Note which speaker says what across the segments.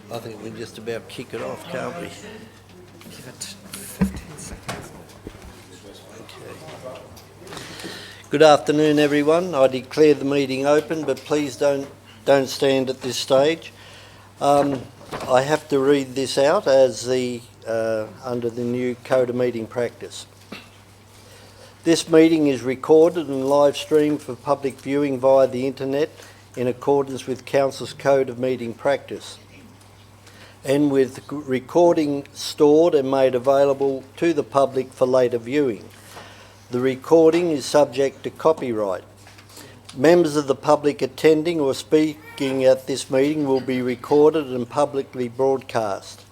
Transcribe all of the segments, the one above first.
Speaker 1: I think we can just about kick it off, can't we?
Speaker 2: Give it 15 seconds.
Speaker 1: Okay. Good afternoon, everyone. I declare the meeting open, but please don't stand at this stage. I have to read this out as under the new Code of Meeting Practice. This meeting is recorded and live streamed for public viewing via the internet in accordance with Council's Code of Meeting Practice, and with recording stored and made available to the public for later viewing. The recording is subject to copyright. Members of the public attending or speaking at this meeting will be recorded and publicly broadcast.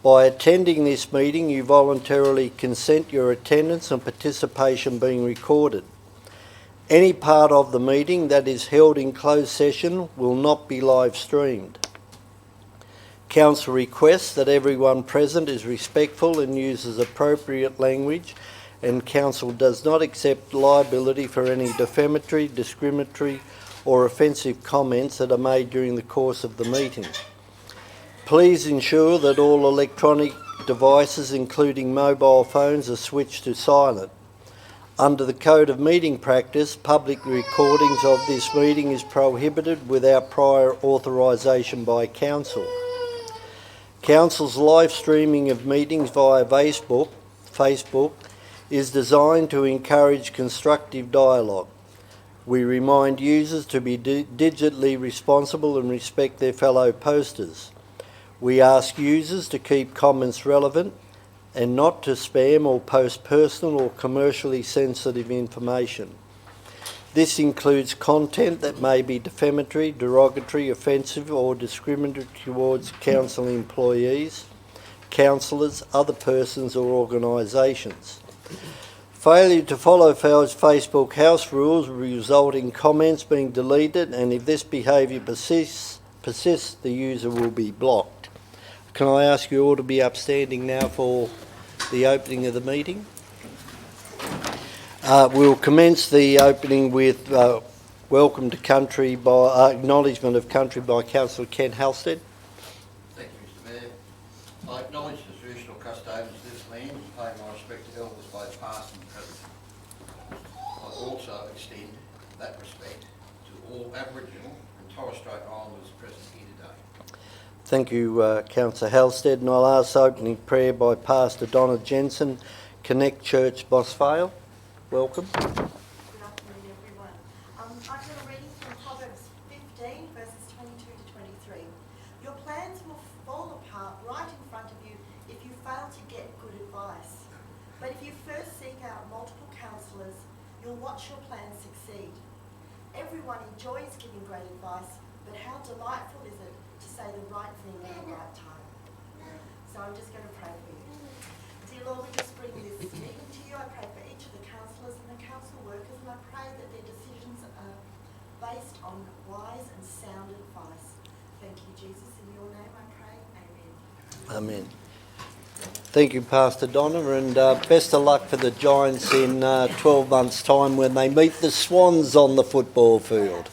Speaker 1: By attending this meeting, you voluntarily consent your attendance and participation being recorded. Any part of the meeting that is held in closed session will not be live streamed. Council requests that everyone present is respectful and uses appropriate language, and Council does not accept liability for any defamatory, discriminatory or offensive comments that are made during the course of the meeting. Please ensure that all electronic devices, including mobile phones, are switched to silent. Under the Code of Meeting Practice, public recordings of this meeting is prohibited without prior authorisation by Council. Council's live streaming of meetings via Facebook is designed to encourage constructive dialogue. We remind users to be digitally responsible and respect their fellow posters. We ask users to keep comments relevant and not to spam or post personal or commercially sensitive information. This includes content that may be defamatory, derogatory, offensive or discriminatory towards Council employees, councillors, other persons or organisations. Failure to follow Facebook House rules will result in comments being deleted, and if this behaviour persists, the user will be blocked. Can I ask you all to be upstanding now for the opening of the meeting? We'll commence the opening with welcome to country by acknowledgement of country by Councillor Ken Halstead.
Speaker 3: Thank you, Mr Mayor. I acknowledge the traditional custodians of this land and pay my respect to elders both past and present. I also extend that respect to all Aboriginal and Torres Strait Islanders present here today.
Speaker 1: Thank you, Councillor Halstead, and I'll ask opening prayer by Pastor Donna Jensen, Connect Church, Bosvale. Welcome.
Speaker 4: Good afternoon, everyone. I've got a reading from Proverbs 15, verses 22 to 23. Your plans will fall apart right in front of you if you fail to get good advice. But if you first seek out multiple counsellors, you'll watch your plans succeed. Everyone enjoys giving great advice, but how delightful is it to say the right thing at the right time? So I'm just going to pray for you. Dear Lord, we just bring this meeting to you. I pray for each of the councillors and the council workers, and I pray that their decisions are based on wise and sound advice. Thank you, Jesus. In your name I pray. Amen.
Speaker 1: Amen. Thank you, Pastor Donna, and best of luck for the Giants in 12 months' time when they meet the Swans on the football field.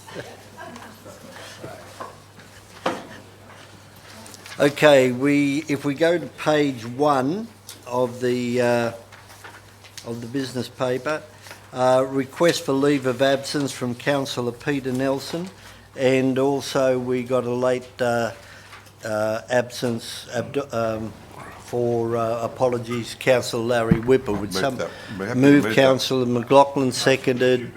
Speaker 1: Okay, if we go to page 1 of the business paper, request for leave of absence from Councillor Peter Nelson, and also we got a late absence for apologies, Councillor Larry Whipper. Would some move Councillor McLaughlin, seconded?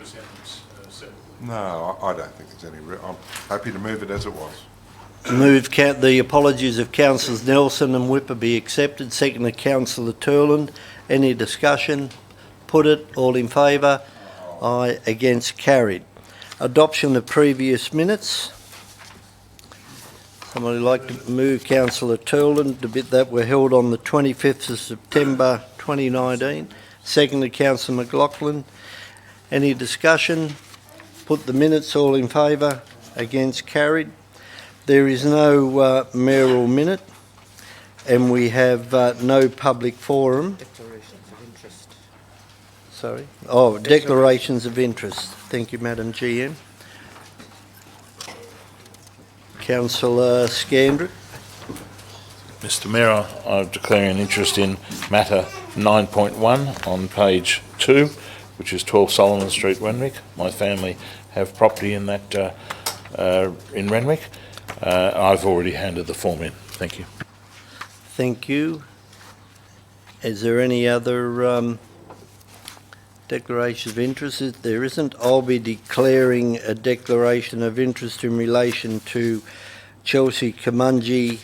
Speaker 5: No, I don't think there's any. I'm happy to move it as it was.
Speaker 1: Move the apologies of Councillors Nelson and Whipper be accepted. Seconded, Councillor Turland. Any discussion? Put it. All in favour? Aye. Against? Carried. Adoption of previous minutes. Somebody like to move Councillor Turland, the bit that were held on the 25th of September 2019. Seconded, Councillor McLaughlin. Any discussion? Put the minutes. All in favour? Against? Carried. There is no mayoral minute, and we have no public forum.
Speaker 2: Declarations of interest.
Speaker 1: Sorry? Oh, declarations of interest. Thank you, Madam GM. Councillor Scandrick.
Speaker 6: Mr Mayor, I declare an interest in matter 9.1 on page 2, which is 12 Solomon Street, Renwick. My family have property in that in Renwick. I've already handed the form in. Thank you.
Speaker 1: Thank you. Is there any other declaration of interest? If there isn't, I'll be declaring a declaration of interest in relation to Chelsea Kumungi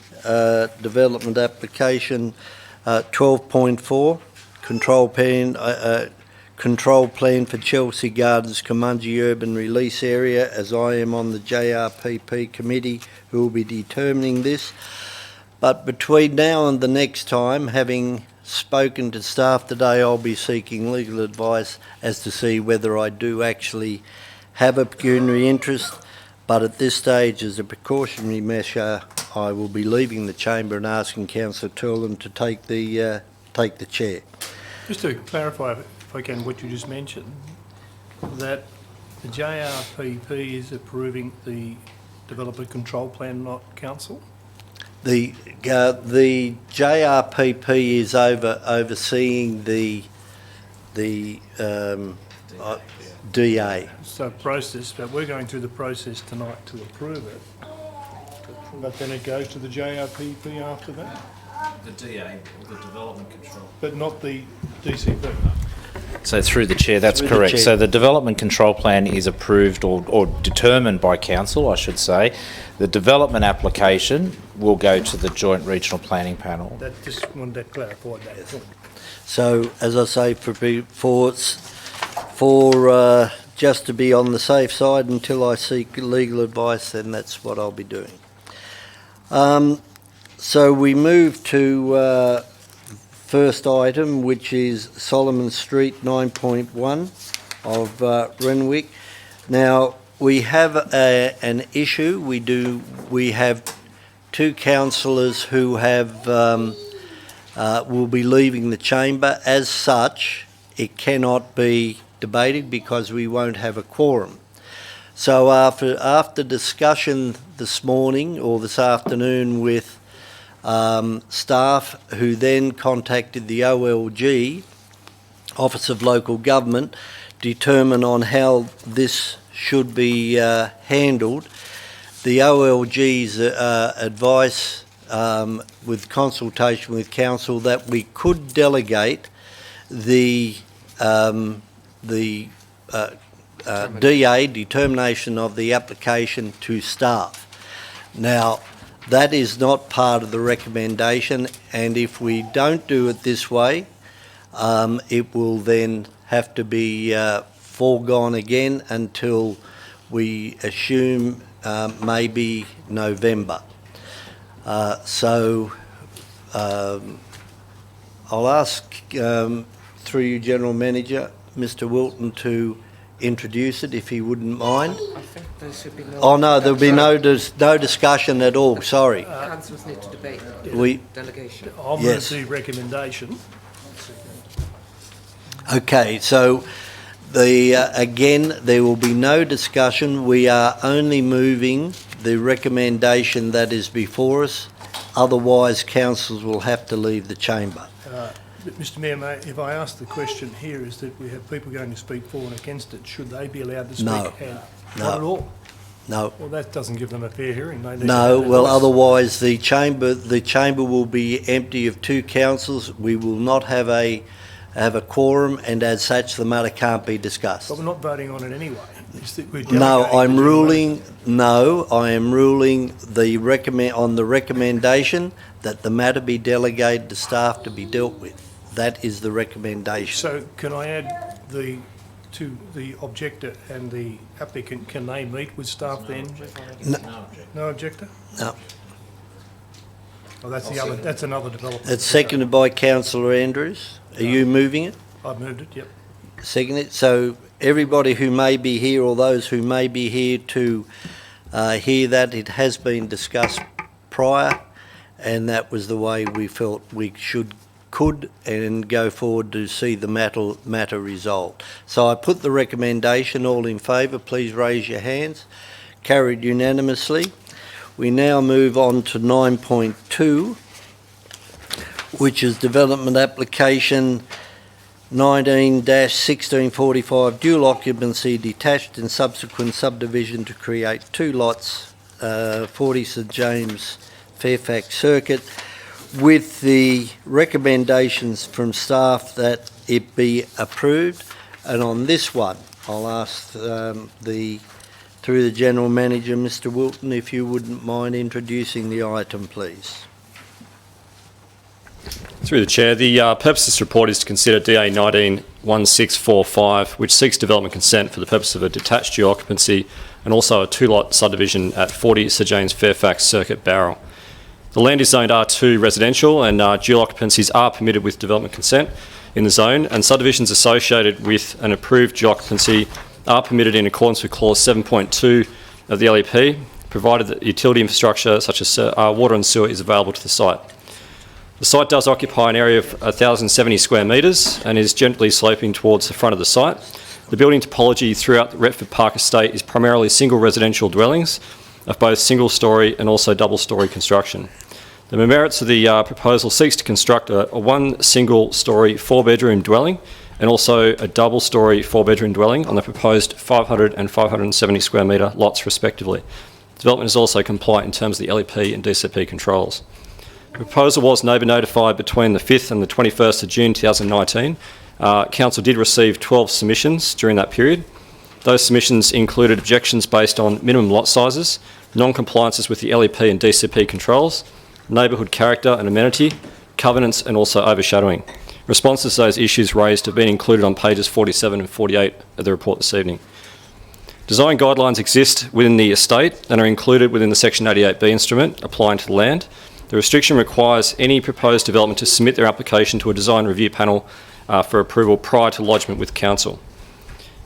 Speaker 1: development application 12.4, control plan for Chelsea Gardens Kumungi urban release area, as I am on the JRPP committee who will be determining this. But between now and the next time, having spoken to staff today, I'll be seeking legal advice as to see whether I do actually have a pecuniary interest. But at this stage, as a precautionary measure, I will be leaving the chamber and asking Councillor Turlin to take the chair.
Speaker 7: Just to clarify, if I can, what you just mentioned, that the JRPP is approving the development control plan, not council?
Speaker 1: The JRPP is overseeing the DA.
Speaker 7: So process, but we're going through the process tonight to approve it. But then it goes to the JRPP after that?
Speaker 2: The DA, or the development control.
Speaker 7: But not the DCP?
Speaker 2: So through the chair, that's
Speaker 1: Through the
Speaker 2: correct.
Speaker 1: chair.
Speaker 2: So the development control plan is approved or determined by council, I should say. The development application will go to the joint regional planning panel.
Speaker 7: That just wanted to clarify that.
Speaker 1: So, as I say, for just to be on the safe side until I seek legal advice, then that's what I'll be doing. So we move to first item, which is Solomon Street 9.1 of Renwick. Now, we have an issue. We have two councillors who have will be leaving the chamber. As such, it cannot be debated because we won't have a quorum. So after discussion this morning or this afternoon with staff, who then contacted the OLG, Office of Local Government, determine on how this should be handled. The OLG's advice, with consultation with council, that we could delegate the DA, determination of the application, to staff. Now, that is not part of the recommendation, and if we don't do it this way, it will then have to be foregone again until we assume maybe November. So I'll ask, through you, General Manager, Mr Wilton, to introduce it, if he wouldn't mind.
Speaker 8: I think there should be no...
Speaker 1: Oh no, there'll be no discussion at all, sorry.
Speaker 8: Councillors need to debate the
Speaker 1: We-
Speaker 8: delegation.
Speaker 7: I'll move
Speaker 1: Yes.
Speaker 7: the recommendation.
Speaker 1: Okay, so again, there will be no discussion. We are only moving the recommendation that is before us. Otherwise, councillors will have to leave the chamber.
Speaker 7: Mr Mayor, if I ask the question here, is that we have people going to speak for and against it, should they be allowed to speak?
Speaker 1: No.
Speaker 7: And
Speaker 1: No.
Speaker 7: not at all?
Speaker 1: No.
Speaker 7: Well, that doesn't give them a fair hearing. They need
Speaker 1: No,
Speaker 7: to have
Speaker 1: well,
Speaker 7: a voice.
Speaker 1: otherwise the chamber will be empty of two councillors. We will not have a quorum, and as such, the matter can't be discussed.
Speaker 7: But we're not voting on it anyway. It's that we're
Speaker 1: No,
Speaker 7: delegating
Speaker 1: I'm
Speaker 7: the
Speaker 1: ruling. No, I am ruling on the recommendation that the matter be delegated to staff to be dealt with. That is the recommendation.
Speaker 7: So can I add to the objector and the applicant, can they meet with staff then? No objector?
Speaker 1: No.
Speaker 7: Oh, that's another development.
Speaker 1: It's seconded by Councillor Andrews. Are you moving it?
Speaker 7: I've moved it, yep.
Speaker 1: Second it. So everybody who may be here, or those who may be here to hear that, it has been discussed prior, and that was the way we felt we could and go forward to see the matter resolved. So I put the recommendation. All in favour, please raise your hands. Carried unanimously. We now move on to 9.2, which is development application 19-1645, dual occupancy detached and subsequent subdivision to create 2 lots, 40 St James Fairfax Circuit, with the recommendations from staff that it be approved. And on this one, I'll ask through the General Manager, Mr Wilton, if you wouldn't mind introducing the item, please.
Speaker 9: Through the Chair, the purpose of this report is to consider DA 19-1645, which seeks development consent for the purpose of a detached dual occupancy and also a 2-lot subdivision at 40 Sir James Fairfax Circuit, Barrel. The land is zoned R2 residential, and dual occupancies are permitted with development consent in the zone, and subdivisions associated with an approved dual occupancy are permitted in accordance with clause 7.2 of the LEP, provided that utility infrastructure such as water and sewer is available to the site. The site does occupy an area of 1,070 square metres and is gently sloping towards the front of the site. The building topology throughout the Retford Park estate is primarily single residential dwellings of both single-storey and also double-storey construction. The merits of the proposal seeks to construct a 1 single-storey 4-bedroom dwelling and also a double-storey 4-bedroom dwelling on the proposed 500 and 570 square metre lots respectively. Development is also compliant in terms of the LEP and DCP controls. The proposal was neighbour notified between the 5th and the 21st of June 2019. Council did receive 12 submissions during that period. Those submissions included objections based on minimum lot sizes, non-compliances with the LEP and DCP controls, neighbourhood character and amenity, covenants and also overshadowing. Responses to those issues raised have been included on pages 47 and 48 of the report this evening. Design guidelines exist within the estate and are included within the Section 88B instrument applying to the land. The restriction requires any proposed development to submit their application to a design review panel for approval prior to lodgement with Council.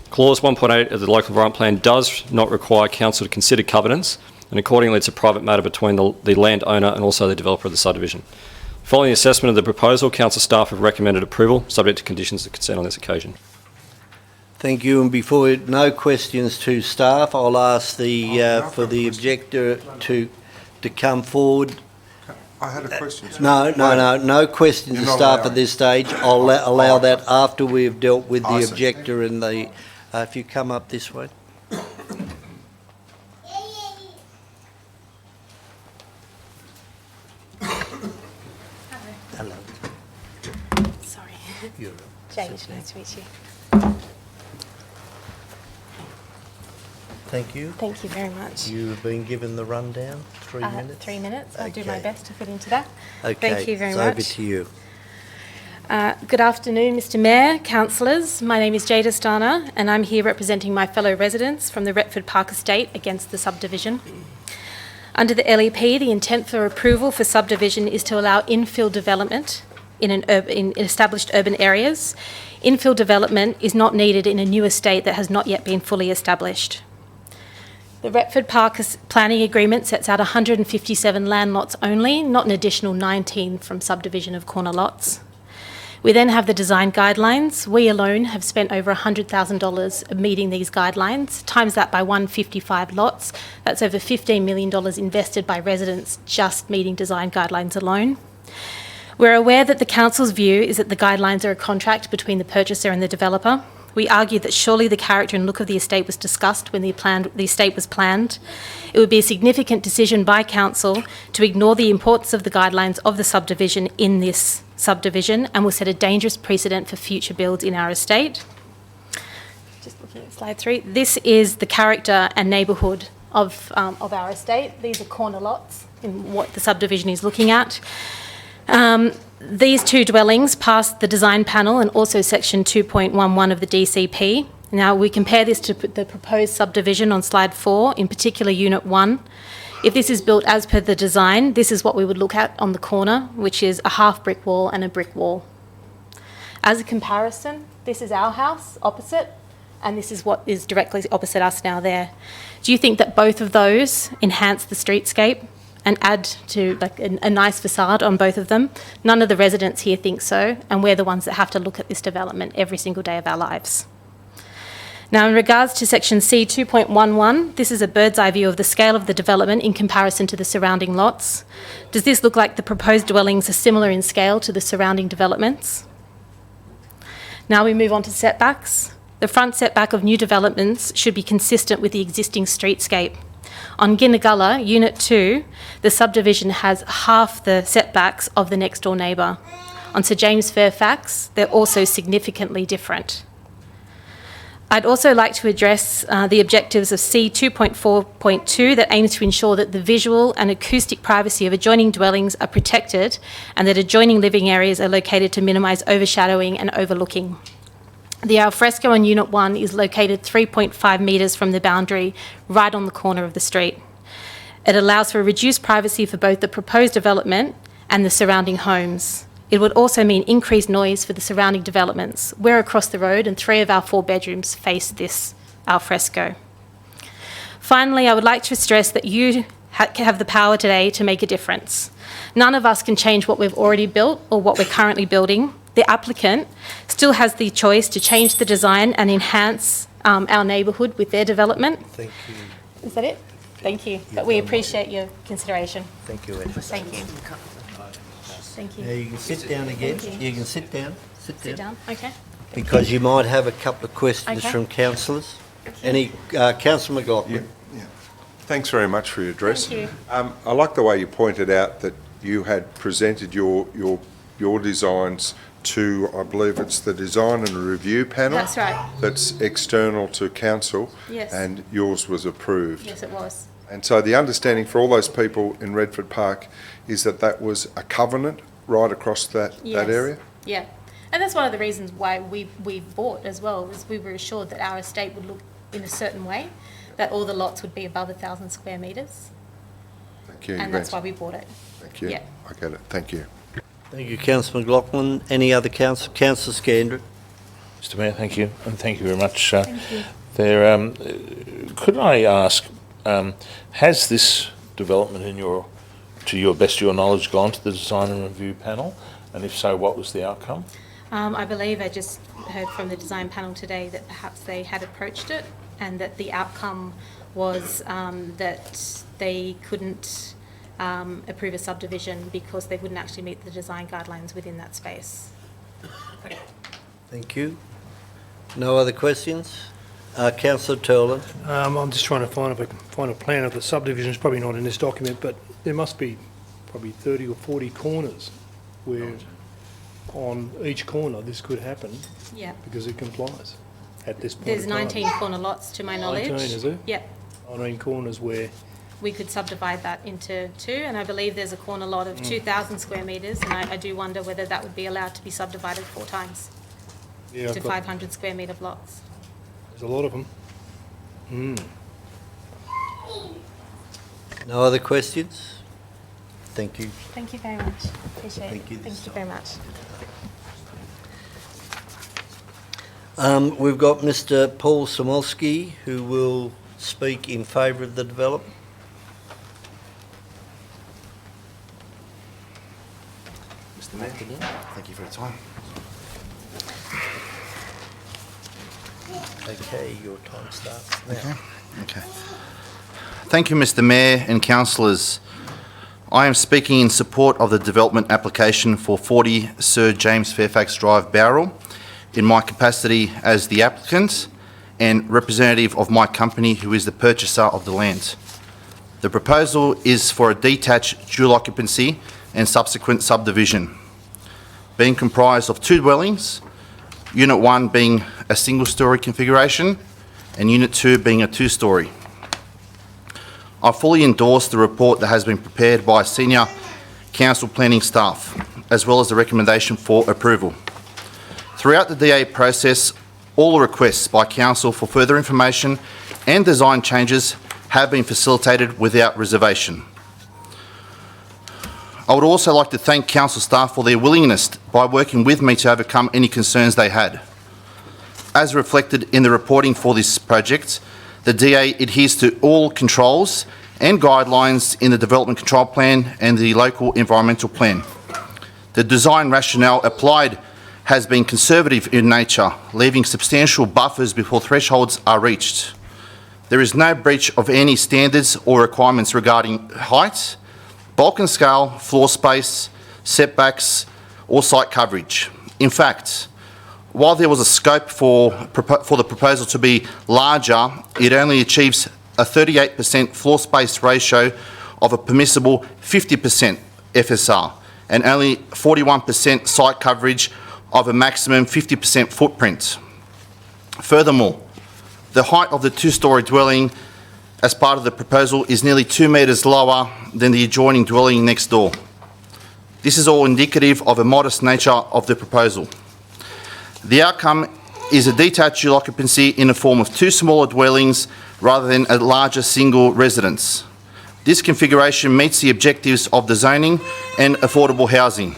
Speaker 9: Clause 1.8 of the Local Environment Plan does not require Council to consider covenants, and accordingly it's a private matter between the landowner and also the developer of the subdivision. Following the assessment of the proposal, Council staff have recommended approval, subject to conditions of consent on this occasion.
Speaker 1: Thank you. And before no questions to staff, I'll ask for the objector to come forward.
Speaker 5: I had a question.
Speaker 1: No questions to
Speaker 5: You're not
Speaker 1: staff at
Speaker 5: allowing.
Speaker 1: this stage. I'll allow that after we've dealt with the objector and the. If you come up this way. Hello.
Speaker 10: Sorry.
Speaker 1: You're
Speaker 10: Jade, nice to meet you.
Speaker 1: Thank you.
Speaker 10: Thank you very much.
Speaker 1: You've been given the rundown. 3 minutes.
Speaker 10: 3 minutes. I'll do my
Speaker 1: Okay.
Speaker 10: best to fit into that.
Speaker 1: Okay.
Speaker 10: Thank you very
Speaker 1: it's
Speaker 10: much.
Speaker 1: Over to you.
Speaker 10: Good afternoon, Mr Mayor, councillors. My name is Jade Astana and I'm here representing my fellow residents from the Retford Park estate against the subdivision. Under the LEP, the intent for approval for subdivision is to allow infill development in established urban areas. Infill development is not needed in a new estate that has not yet been fully established. The Retford Park planning agreement sets out 157 land lots only, not an additional 19 from subdivision of corner lots. We then have the design guidelines. We alone have spent over $100,000 meeting these guidelines, times that by 155 lots. That's over $15 million invested by residents just meeting design guidelines alone. We're aware that the council's view is that the guidelines are a contract between the purchaser and the developer. We argue that surely the character and look of the estate was discussed when the estate was planned. It would be a significant decision by council to ignore the importance of the guidelines of the subdivision in this subdivision and will set a dangerous precedent for future builds in our estate. Just looking at slide 3. This is the character and neighbourhood of our estate. These are corner lots in what the subdivision is looking at. These 2 dwellings passed the design panel and also section 2.11 of the DCP. Now we compare this to the proposed subdivision on slide 4, in particular unit 1. If this is built as per the design, this is what we would look at on the corner, which is a half brick wall and a brick wall. As a comparison, this is our house opposite, and this is what is directly opposite us now there. Do you think that both of those enhance the streetscape and add to like a nice facade on both of them? None of the residents here think so, and we're the ones that have to look at this development every single day of our lives. Now, in regards to section C 2.11, this is a bird's eye view of the scale of the development in comparison to the surrounding lots. Does this look like the proposed dwellings are similar in scale to the surrounding developments? Now we move on to setbacks. The front setback of new developments should be consistent with the existing streetscape. On Ginnagulla, Unit 2, the subdivision has half the setbacks of the next door neighbour. On Sir James Fairfax, they're also significantly different. I'd also like to address the objectives of C 2.4.2 that aims to ensure that the visual and acoustic privacy of adjoining dwellings are protected and that adjoining living areas are located to minimise overshadowing and overlooking. The alfresco on Unit 1 is located 3.5 metres from the boundary, right on the corner of the street. It allows for reduced privacy for both the proposed development and the surrounding homes. It would also mean increased noise for the surrounding developments. We're across the road and 3 of our 4 bedrooms face this alfresco. Finally, I would like to stress that you have the power today to make a difference. None of us can change what we've already built or what we're currently building. The applicant still has the choice to change the design and enhance our neighbourhood with their development.
Speaker 1: Thank you.
Speaker 10: Is that it? Thank you. But we appreciate your consideration.
Speaker 1: Thank you, Edward.
Speaker 10: Thank you. Thank you.
Speaker 1: Now you can sit down again.
Speaker 10: Thank you.
Speaker 1: You can sit down.
Speaker 10: Sit down. Okay.
Speaker 1: Because you might have a couple of questions
Speaker 10: Okay.
Speaker 1: from councillors. Any, Councillor McLaughlin?
Speaker 5: Thanks very much for your address.
Speaker 10: Thank you.
Speaker 5: I like the way you pointed out that you had presented your designs to, I believe it's the design and review panel.
Speaker 10: That's right.
Speaker 5: That's external to council.
Speaker 10: Yes.
Speaker 5: And yours was approved.
Speaker 10: Yes, it was.
Speaker 5: And so the understanding for all those people in Redford Park is that that was a covenant right across that
Speaker 10: Yes.
Speaker 5: area?
Speaker 10: Yeah. And that's one of the reasons why we bought as well, was we were assured that our estate would look in a certain way, that all the lots would be above 1,000 square metres.
Speaker 5: Thank you.
Speaker 10: And that's why we bought it.
Speaker 5: Thank you.
Speaker 10: Yeah.
Speaker 5: I get it. Thank you.
Speaker 1: Thank you, Councillor McLaughlin. Any other councillor? Councillor Scandrett?
Speaker 6: Mr Mayor, thank you, and thank you very much.
Speaker 10: Thank you.
Speaker 6: Could I ask, has this development to your best of your knowledge, gone to the design and review panel? And if so, what was the outcome?
Speaker 10: I believe I just heard from the design panel today that perhaps they had approached it and that the outcome was that they couldn't approve a subdivision because they wouldn't actually meet the design guidelines within that space.
Speaker 1: Thank you. No other questions? Councillor Turlin?
Speaker 7: I'm just trying to find if I can find a plan of the subdivision. It's probably not in this document, but there must be probably 30 or 40 corners where on each corner this could happen
Speaker 10: Yeah.
Speaker 7: because it complies at this point.
Speaker 10: There's
Speaker 7: in time.
Speaker 10: 19 corner lots to my knowledge.
Speaker 7: 19, is there?
Speaker 10: Yep.
Speaker 7: 19 corners where,
Speaker 10: We could subdivide that into 2, and I believe there's a corner lot of 2,000 square metres, and I do wonder whether that would be allowed to be subdivided 4 times
Speaker 7: yeah,
Speaker 10: to
Speaker 7: I've got,
Speaker 10: 500 square metre blocks.
Speaker 7: there's a lot of them.
Speaker 1: No other questions? Thank you.
Speaker 10: Thank you very much. Appreciate
Speaker 1: Thank you
Speaker 10: it.
Speaker 1: this
Speaker 10: Thank you very much.
Speaker 1: We've got Mr Paul Samolsky, who will speak in favour of the development.
Speaker 11: Mr Mayor, thank you for your time.
Speaker 1: Okay, your time starts now.
Speaker 11: Okay. Thank you, Mr Mayor and councillors. I am speaking in support of the development application for 40 Sir James Fairfax Drive, Bowral, in my capacity as the applicant and representative of my company who is the purchaser of the land. The proposal is for a detached dual occupancy and subsequent subdivision, being comprised of 2 dwellings, Unit 1 being a single-storey configuration and Unit 2 being a 2-storey. I fully endorse the report that has been prepared by senior council planning staff, as well as the recommendation for approval. Throughout the DA process, all requests by council for further information and design changes have been facilitated without reservation. I would also like to thank council staff for their willingness by working with me to overcome any concerns they had. As reflected in the reporting for this project, the DA adheres to all controls and guidelines in the Development Control Plan and the Local Environmental Plan. The design rationale applied has been conservative in nature, leaving substantial buffers before thresholds are reached. There is no breach of any standards or requirements regarding height, bulk and scale, floor space, setbacks, or site coverage. In fact, while there was a scope for the proposal to be larger, it only achieves a 38% floor space ratio of a permissible 50% FSR and only 41% site coverage of a maximum 50% footprint. Furthermore, the height of the two-storey dwelling as part of the proposal is nearly 2 metres lower than the adjoining dwelling next door. This is all indicative of a modest nature of the proposal. The outcome is a detached dual occupancy in the form of two smaller dwellings rather than a larger single residence. This configuration meets the objectives of the zoning and affordable housing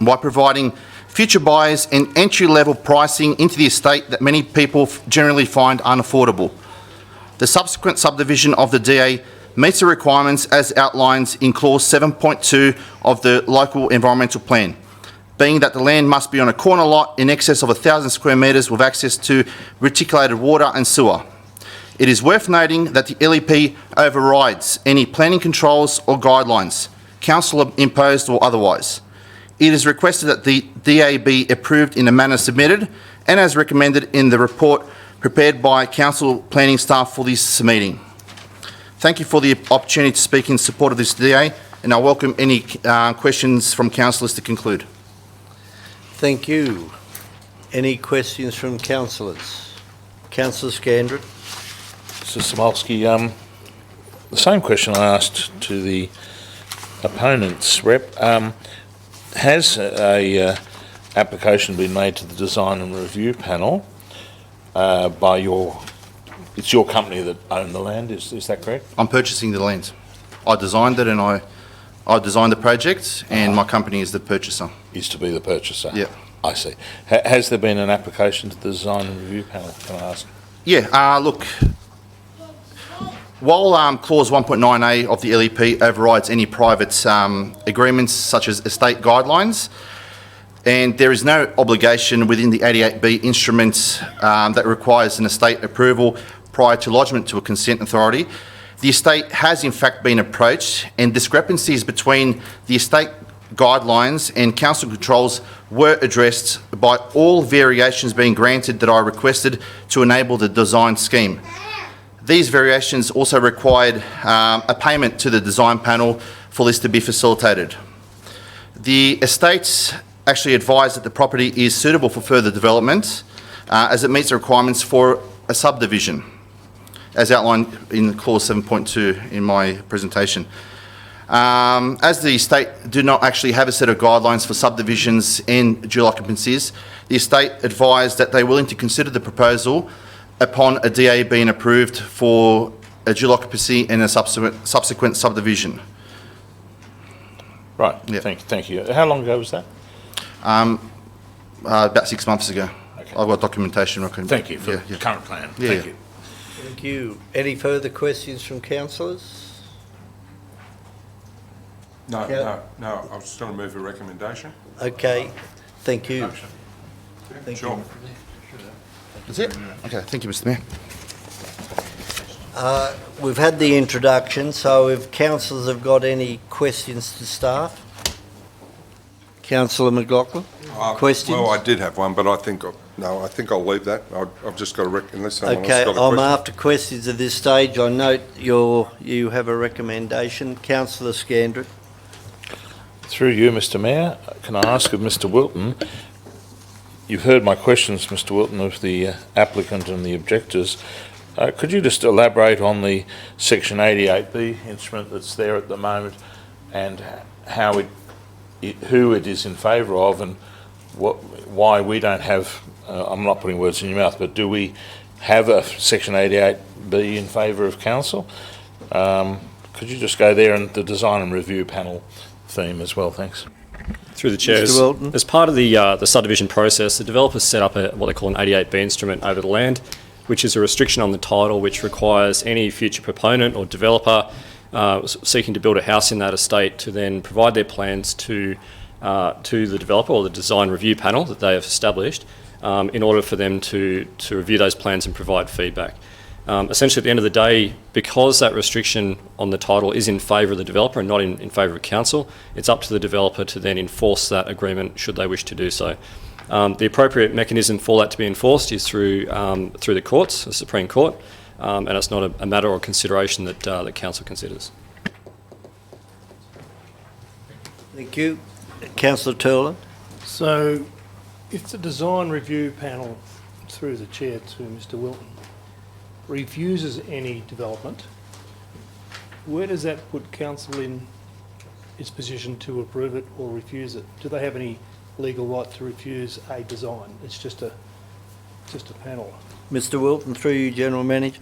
Speaker 11: by providing future buyers an entry-level pricing into the estate that many people generally find unaffordable. The subsequent subdivision of the DA meets the requirements as outlined in clause 7.2 of the local environmental plan, being that the land must be on a corner lot in excess of 1,000 square metres with access to reticulated water and sewer. It is worth noting that the LEP overrides any planning controls or guidelines, council imposed or otherwise. It is requested that the DA be approved in the manner submitted and as recommended in the report prepared by council planning staff for this meeting. Thank you for the opportunity to speak in support of this DA, and I welcome any questions from councillors to conclude.
Speaker 1: Thank you. Any questions from councillors? Councillor Scandrett.
Speaker 6: Mr Samolsky, the same question I asked to the opponent's rep. Has a application been made to the design and review panel by it's your company that own the land, is that correct?
Speaker 11: I'm purchasing the land. I designed it and I designed the project, and my company is the purchaser.
Speaker 6: Is to be the purchaser?
Speaker 11: Yeah.
Speaker 6: I see. Has there been an application to the design and review panel, can I ask?
Speaker 11: Yeah, look, while clause 1.9a of the LEP overrides any private agreements such as estate guidelines, and there is no obligation within the 88B instrument that requires an estate approval prior to lodgement to a consent authority, the estate has in fact been approached, and discrepancies between the estate guidelines and council controls were addressed by all variations being granted that I requested to enable the design scheme. These variations also required a payment to the design panel for this to be facilitated. The estates actually advised that the property is suitable for further development as it meets the requirements for a subdivision, as outlined in clause 7.2 in my presentation. As the estate do not actually have a set of guidelines for subdivisions and dual occupancies, the estate advised that they are willing to consider the proposal upon a DA being approved for a dual occupancy and a subsequent subdivision.
Speaker 6: Right,
Speaker 11: Yeah.
Speaker 6: thank you. How long ago was that?
Speaker 11: About 6 months ago.
Speaker 6: Okay.
Speaker 11: I've got documentation.
Speaker 6: Thank you for
Speaker 11: Yeah,
Speaker 6: the current plan.
Speaker 11: Yeah,
Speaker 6: Thank
Speaker 11: yeah.
Speaker 6: you.
Speaker 1: Thank you. Any further questions from councillors?
Speaker 5: No,
Speaker 1: Yeah.
Speaker 5: no, I was just going to move a recommendation.
Speaker 1: Okay, thank you. Thank
Speaker 5: Sure.
Speaker 1: you.
Speaker 11: That's it? Okay, thank you, Mr Mayor.
Speaker 1: We've had the introduction, so if councillors have got any questions to staff? Councillor McLaughlin? Questions?
Speaker 5: Well, I did have one, but I think I'll leave that. I've just got to unless someone else
Speaker 1: Okay,
Speaker 5: has got a
Speaker 1: I'm
Speaker 5: question.
Speaker 1: after questions at this stage. I note you have a recommendation. Councillor Scandrett.
Speaker 6: Through you, Mr Mayor, can I ask of Mr Wilton, you've heard my questions, Mr Wilton, of the applicant and the objectors. Could you just elaborate on the Section 88B instrument that's there at the moment and how who it is in favour of, and why we don't have, I'm not putting words in your mouth, but do we have a Section 88B in favour of council? Could you just go there and the design and review panel theme as well, thanks.
Speaker 9: Through the chair,
Speaker 1: Mr. Wilton.
Speaker 9: as part of the subdivision process, the developers set up what they call an 88B instrument over the land, which is a restriction on the title which requires any future proponent or developer seeking to build a house in that estate to then provide their plans to to the developer or the design review panel that they have established in order for them to review those plans and provide feedback. Essentially, at the end of the day, because that restriction on the title is in favour of the developer and not in favour of council, it's up to the developer to then enforce that agreement should they wish to do so. The appropriate mechanism for that to be enforced is through the courts, the Supreme Court, and it's not a matter or consideration that council considers.
Speaker 1: Thank you. Councillor Turland.
Speaker 7: So if the design review panel, through the chair to Mr Wilton, refuses any development, where does that put council in its position to approve it or refuse it? Do they have any legal right to refuse a design? It's just a panel.
Speaker 1: Mr Wilton, through you, General Manager.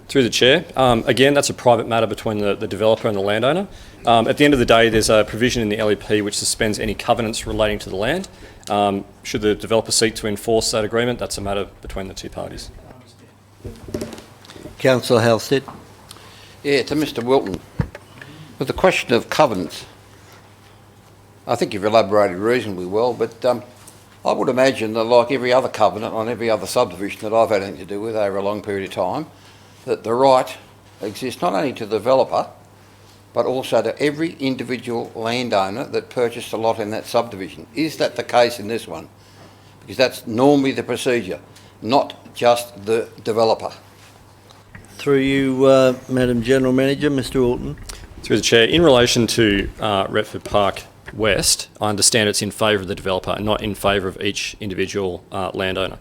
Speaker 9: Through the chair. Again, that's a private matter between the developer and the landowner. At the end of the day, there's a provision in the LEP which suspends any covenants relating to the land. Should the developer seek to enforce that agreement, that's a matter between the two parties.
Speaker 1: Councillor Halstead.
Speaker 3: Yeah, to Mr Wilton. With the question of covenants, I think you've elaborated reasonably well, but I would imagine that like every other covenant on every other subdivision that I've had anything to do with over a long period of time, that the right exists not only to the developer, but also to every individual landowner that purchased a lot in that subdivision. Is that the case in this one? Because that's normally the procedure, not just the developer.
Speaker 1: Through you, Madam General Manager, Mr Wilton.
Speaker 9: Through the chair, in relation to Retford Park West, I understand it's in favour of the developer and not in favour of each individual landowner.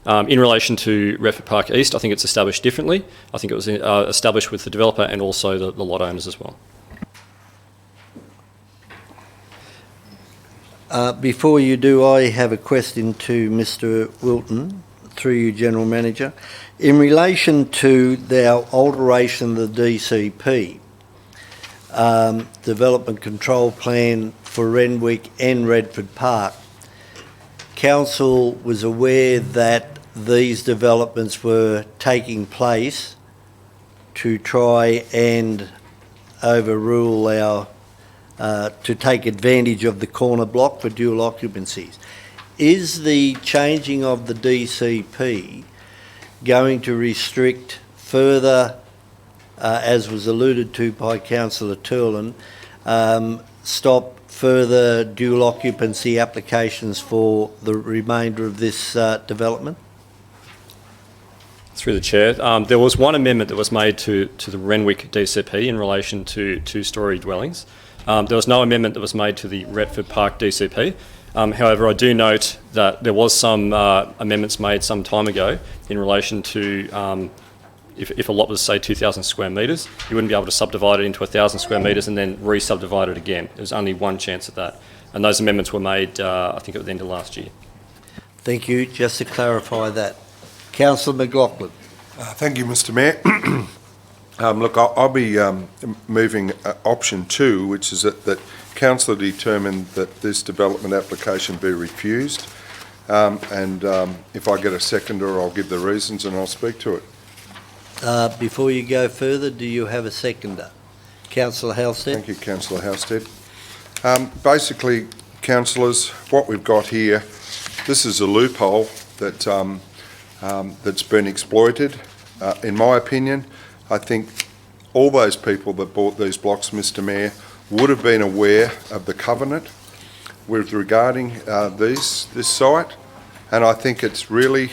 Speaker 9: In relation to Retford Park East, I think it's established differently. I think it was established with the developer and also the lot owners as well.
Speaker 1: Before you do, I have a question to Mr Wilton, through you, General Manager. In relation to the alteration of the DCP, Development Control Plan for Renwick and Redford Park, Council was aware that these developments were taking place to try and overrule our, to take advantage of the corner block for dual occupancies. Is the changing of the DCP going to restrict further, as was alluded to by Councillor Turland, stop further dual occupancy applications for the remainder of this development?
Speaker 9: Through the chair, there was one amendment that was made to the Renwick DCP in relation to two-storey dwellings. There was no amendment that was made to the Retford Park DCP. However, I do note that there was some amendments made some time ago in relation to if a lot was, say, 2,000 square metres, you wouldn't be able to subdivide it into 1,000 square metres and then re-subdivide it again. There's only one chance at that. And those amendments were made, I think, at the end of last year.
Speaker 1: Thank you. Just to clarify that. Councillor McLaughlin.
Speaker 5: Thank you, Mr Mayor. Look, I'll be moving option 2, which is that Council determined that this development application be refused. If I get a seconder, I'll give the reasons and I'll speak to it.
Speaker 1: Before you go further, do you have a seconder? Councillor Halstead.
Speaker 5: Thank you, Councillor Halstead. Basically, councillors, what we've got here, this is a loophole that that's been exploited. In my opinion, I think all those people that bought these blocks, Mr Mayor, would have been aware of the covenant with regarding this site, and I think it's really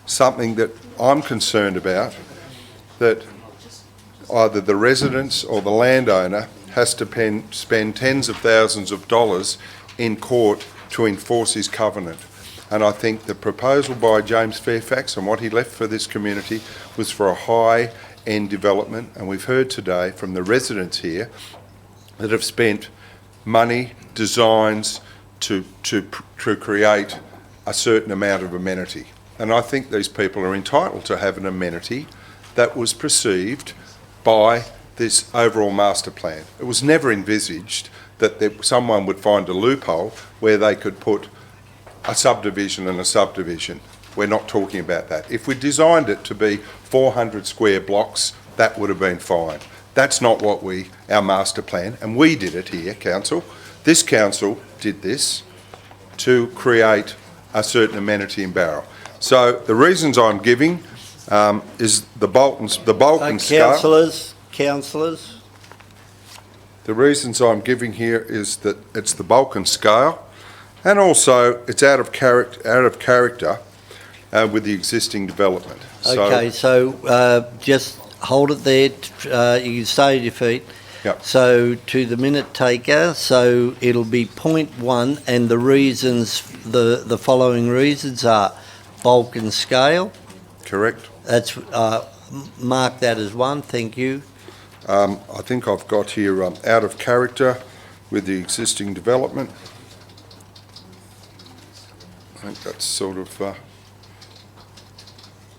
Speaker 5: something that I'm concerned about, that either the residents or the landowner has to spend tens of thousands of dollars in court to enforce his covenant. And I think the proposal by James Fairfax and what he left for this community was for a high-end development, and we've heard today from the residents here that have spent money, designs to create a certain amount of amenity. And I think these people are entitled to have an amenity that was perceived by this overall master plan. It was never envisaged that someone would find a loophole where they could put a subdivision and a subdivision. We're not talking about that. If we designed it to be 400 square blocks, that would have been fine. That's not what our master plan, and we did it here, council. This council did this to create a certain amenity in Barrow. So the reasons I'm giving is the Bolton scale.
Speaker 1: Councillors,
Speaker 5: The reasons I'm giving here is that it's the bulk and scale, and also it's out of character with the existing development.
Speaker 1: okay, so just hold it there, you can stay at your feet.
Speaker 5: Yep.
Speaker 1: So to the minute taker, so it'll be point 1, and the reasons, the following reasons are bulk and scale.
Speaker 5: Correct.
Speaker 1: That's, mark that as 1, thank you.
Speaker 5: I think I've got here out of character with the existing development. I think that's sort of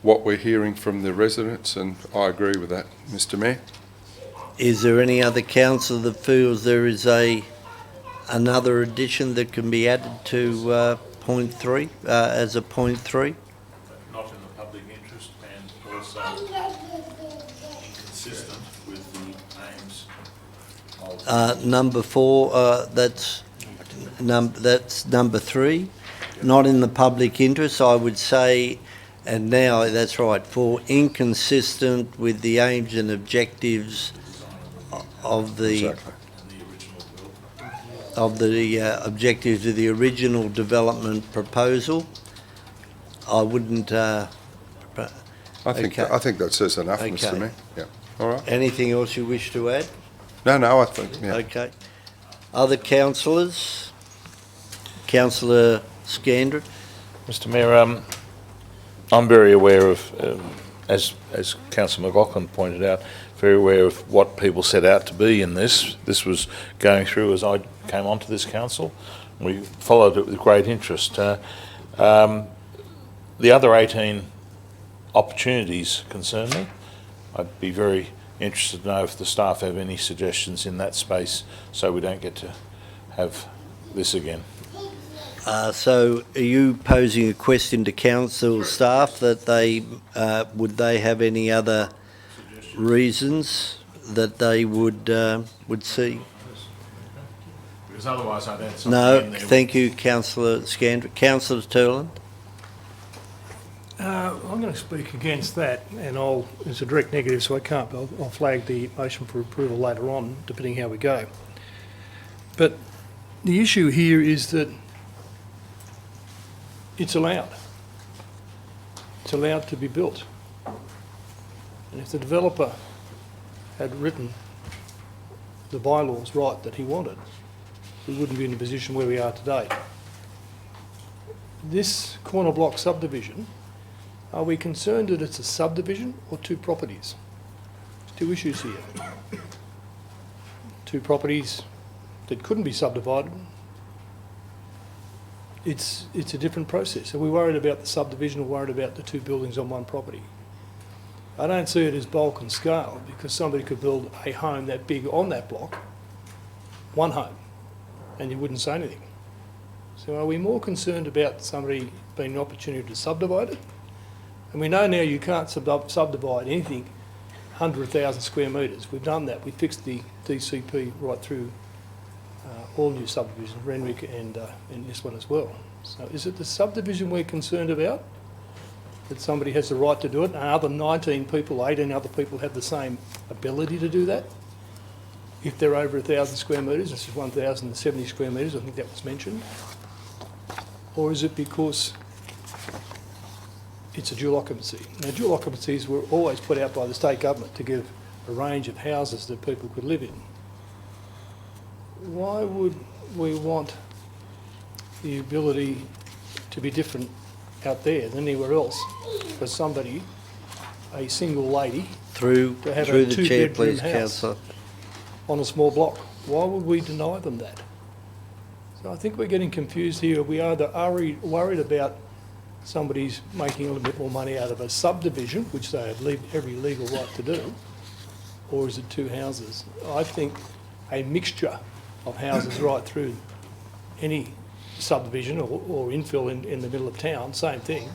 Speaker 5: what we're hearing from the residents, and I agree with that, Mr. Mayor.
Speaker 1: Is there any other councillor that feels there is another addition that can be added to point 3, as a point 3?
Speaker 6: Not in the public interest and also inconsistent with the aims of...
Speaker 1: Number 4, that's number 3. Not in the public interest, I would say, and now that's right, for inconsistent with the aims and objectives of the
Speaker 5: Exactly.
Speaker 1: objectives of the original development proposal. I wouldn't.
Speaker 5: I think that says enough,
Speaker 1: Okay.
Speaker 5: Mr. Mayor. Yeah. All right.
Speaker 1: Anything else you wish to add?
Speaker 5: No, I think, yeah.
Speaker 1: Okay. Other councillors? Councillor Scandrett?
Speaker 6: Mr. Mayor, I'm very aware of, as Councillor McLaughlin pointed out, very aware of what people set out to be in this. This was going through as I came onto this council. We followed it with great interest. The other 18 opportunities concern me. I'd be very interested to know if the staff have any suggestions in that space so we don't get to have this again.
Speaker 1: So are you posing a question to council staff that would they have any other reasons that they would see?
Speaker 6: Because otherwise I'd add something
Speaker 1: No,
Speaker 6: in there.
Speaker 1: thank you, Councillor Scandrett. Councillor Turland?
Speaker 7: I'm going to speak against that, and it's a direct negative, so I can't, but I'll flag the motion for approval later on, depending how we go. But the issue here is that it's allowed. It's allowed to be built. And if the developer had written the bylaws right that he wanted, we wouldn't be in the position where we are today. This corner block subdivision, are we concerned that it's a subdivision or 2 properties? There's 2 issues here. 2 properties that couldn't be subdivided. It's a different process. Are we worried about the subdivision or worried about the 2 buildings on 1 property? I don't see it as bulk and scale, because somebody could build a home that big on that block, 1 home, and you wouldn't say anything. So are we more concerned about somebody being an opportunity to subdivide it? And we know now you can't subdivide anything 100,000 square metres. We've done that. We fixed the DCP right through all new subdivisions, Renwick and this one as well. So is it the subdivision we're concerned about? That somebody has the right to do it, and other 19 people, 18 other people have the same ability to do that? If they're over 1,000 square metres, this is 1,070 square metres, I think that was mentioned. Or is it because it's a dual occupancy? Now, dual occupancies were always put out by the state government to give a range of houses that people could live in. Why would we want the ability to be different out there than anywhere else for somebody, a single lady,
Speaker 1: Through
Speaker 7: to have
Speaker 1: the
Speaker 7: a
Speaker 1: chair,
Speaker 7: 2-bedroom
Speaker 1: please,
Speaker 7: house
Speaker 1: councillor.
Speaker 7: on a small block? Why would we deny them that? So I think we're getting confused here. We either are worried about somebody's making a little bit more money out of a subdivision, which they have every legal right to do, or is it 2 houses? I think a mixture of houses right through any subdivision or infill in the middle of town, same thing,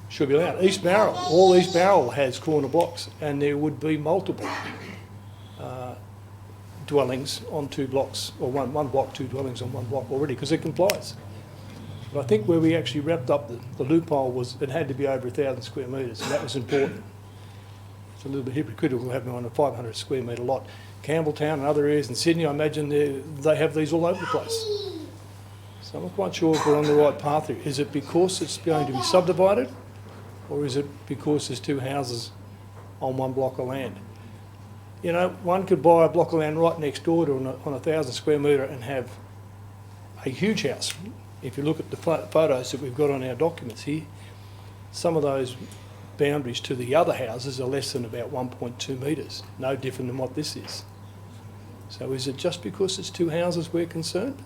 Speaker 7: should be allowed. East Barrel, all East Barrel has corner blocks, and there would be multiple dwellings on 2 blocks, or one block, 2 dwellings on 1 block already, because it complies. But I think where we actually wrapped up the loophole was it had to be over 1,000 square metres, and that was important. It's a little bit hypocritical having on a 500 square metre lot. Campbelltown and other areas in Sydney, I imagine they have these all over the place. So I'm not quite sure if we're on the right path here. Is it because it's going to be subdivided, or is it because there's 2 houses on 1 block of land? You know, one could buy a block of land right next door to on a 1,000 square metre and have a huge house. If you look at the photos that we've got on our documents here, some of those boundaries to the other houses are less than about 1.2 metres, no different than what this is. So is it just because it's 2 houses we're concerned?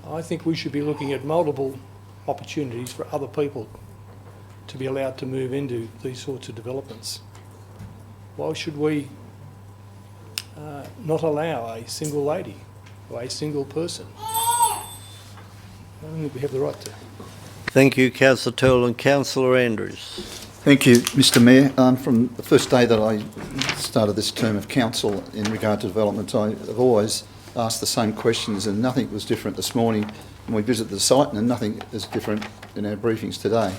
Speaker 7: I think we should be looking at multiple opportunities for other people to be allowed to move into these sorts of developments. Why should we not allow a single lady or a single person? I don't think we have the right to.
Speaker 1: Thank you, Councillor Turl, and Councillor Andrews.
Speaker 12: Thank you, Mr Mayor. From the first day that I started this term of council in regard to development, I have always asked the same questions, and nothing was different this morning when we visited the site, and nothing is different in our briefings today.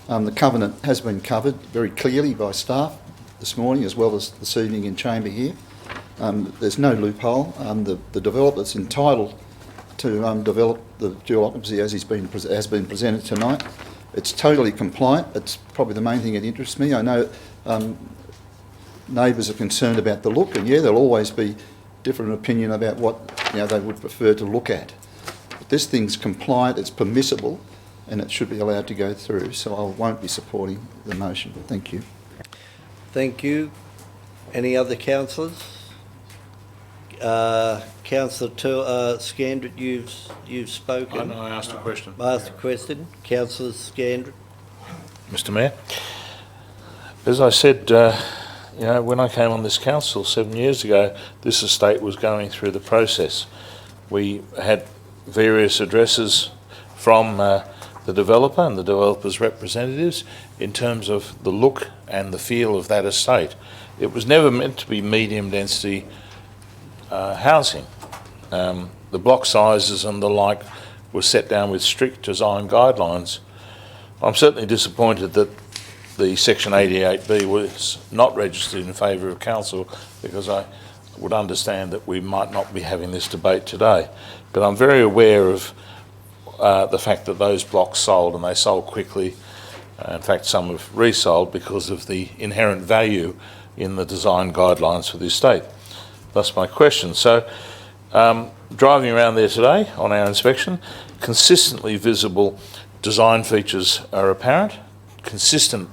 Speaker 12: The covenant has been covered very clearly by staff this morning, as well as this evening in chamber here. There's no loophole. The developer's entitled to develop the dual occupancy as has been presented tonight. It's totally compliant. It's probably the main thing that interests me. I know neighbours are concerned about the look, and yeah, there'll always be different opinion about what they would prefer to look at. But this thing's compliant, it's permissible, and it should be allowed to go through. So I won't be supporting the motion. Thank you.
Speaker 1: Thank you. Any other councillors? Councillor Scandrett, you've spoken.
Speaker 6: I asked a question.
Speaker 1: Asked a question. Councillor Scandrett.
Speaker 6: Mr Mayor, as I said, when I came on this council 7 years ago, this estate was going through the process. We had various addresses from the developer and the developer's representatives in terms of the look and the feel of that estate. It was never meant to be medium density housing. The block sizes and the like were set down with strict design guidelines. I'm certainly disappointed that the Section 88B was not registered in favour of council, because I would understand that we might not be having this debate today. But I'm very aware of the fact that those blocks sold, and they sold quickly. In fact, some have resold because of the inherent value in the design guidelines for the estate. That's my question. So, driving around there today on our inspection, consistently visible design features are apparent, consistent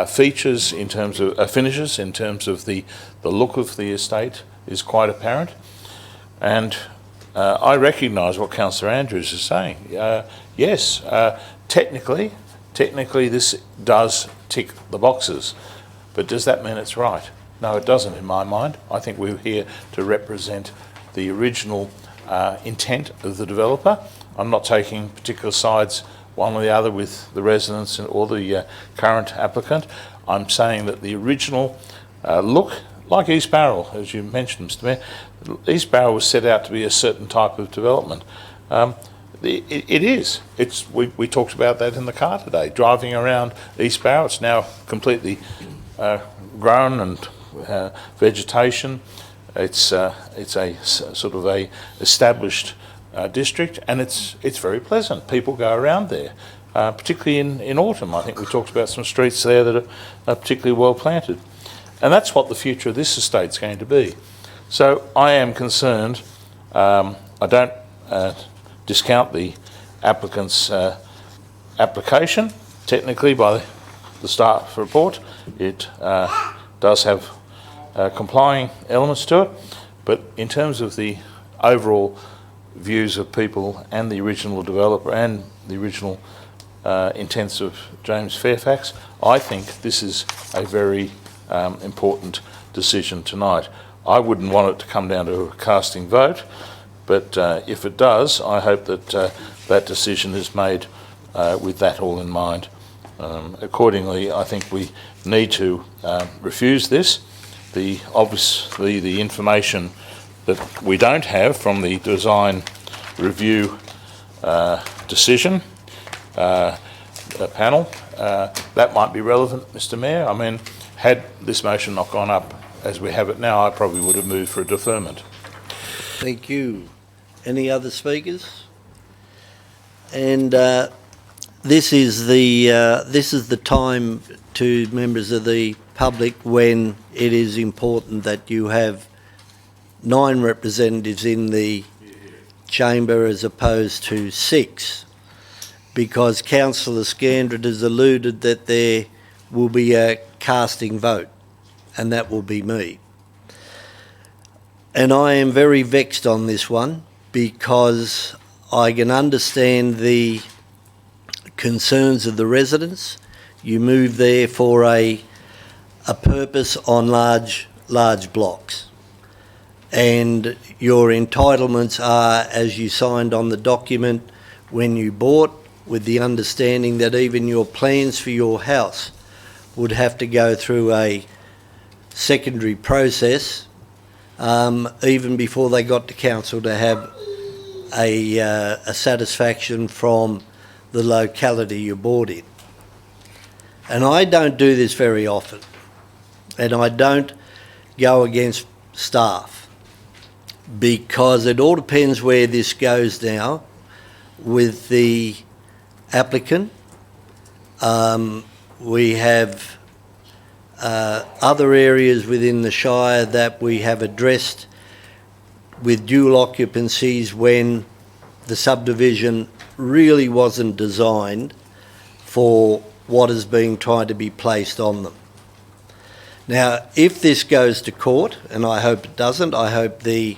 Speaker 6: features in terms of finishes, in terms of the look of the estate is quite apparent. And I recognise what Councillor Andrews is saying. Yes, technically this does tick the boxes, but does that mean it's right? No, it doesn't in my mind. I think we're here to represent the original intent of the developer. I'm not taking particular sides one or the other with the residents or the current applicant. I'm saying that the original look, like East Barrel, as you mentioned, Mr Mayor, East Barrel was set out to be a certain type of development. It is. We talked about that in the car today. Driving around East Barrel, it's now completely grown and vegetation. It's a sort of a established district, and it's very pleasant. People go around there, particularly in autumn. I think we talked about some streets there that are particularly well planted, and that's what the future of this estate's going to be. So I am concerned. I don't discount the applicant's application. Technically, by the staff report, it does have complying elements to it, but in terms of the overall views of people and the original developer and the original intents of James Fairfax, I think this is a very important decision tonight. I wouldn't want it to come down to a casting vote, but if it does, I hope that that decision is made with that all in mind. Accordingly, I think we need to refuse this. Obviously the information that we don't have from the design review decision panel. That might be relevant, Mr Mayor. I mean, had this motion not gone up as we have it now, I probably would have moved for a deferment.
Speaker 1: Thank you. Any other speakers? And this is the time to members of the public when it is important that you have 9 representatives in the chamber as opposed to 6, because Councillor Scandrett has alluded that there will be a casting vote, and that will be me. And I am very vexed on this one, because I can understand the concerns of the residents. You move there for a purpose on large blocks, and your entitlements are as you signed on the document when you bought, with the understanding that even your plans for your house would have to go through a secondary process even before they got to council to have a satisfaction from the locality you bought in. And I don't do this very often, and I don't go against staff, because it all depends where this goes now with the applicant. We have other areas within the Shire that we have addressed with dual occupancies when the subdivision really wasn't designed for what is being tried to be placed on them. Now, if this goes to court, and I hope it doesn't, I hope the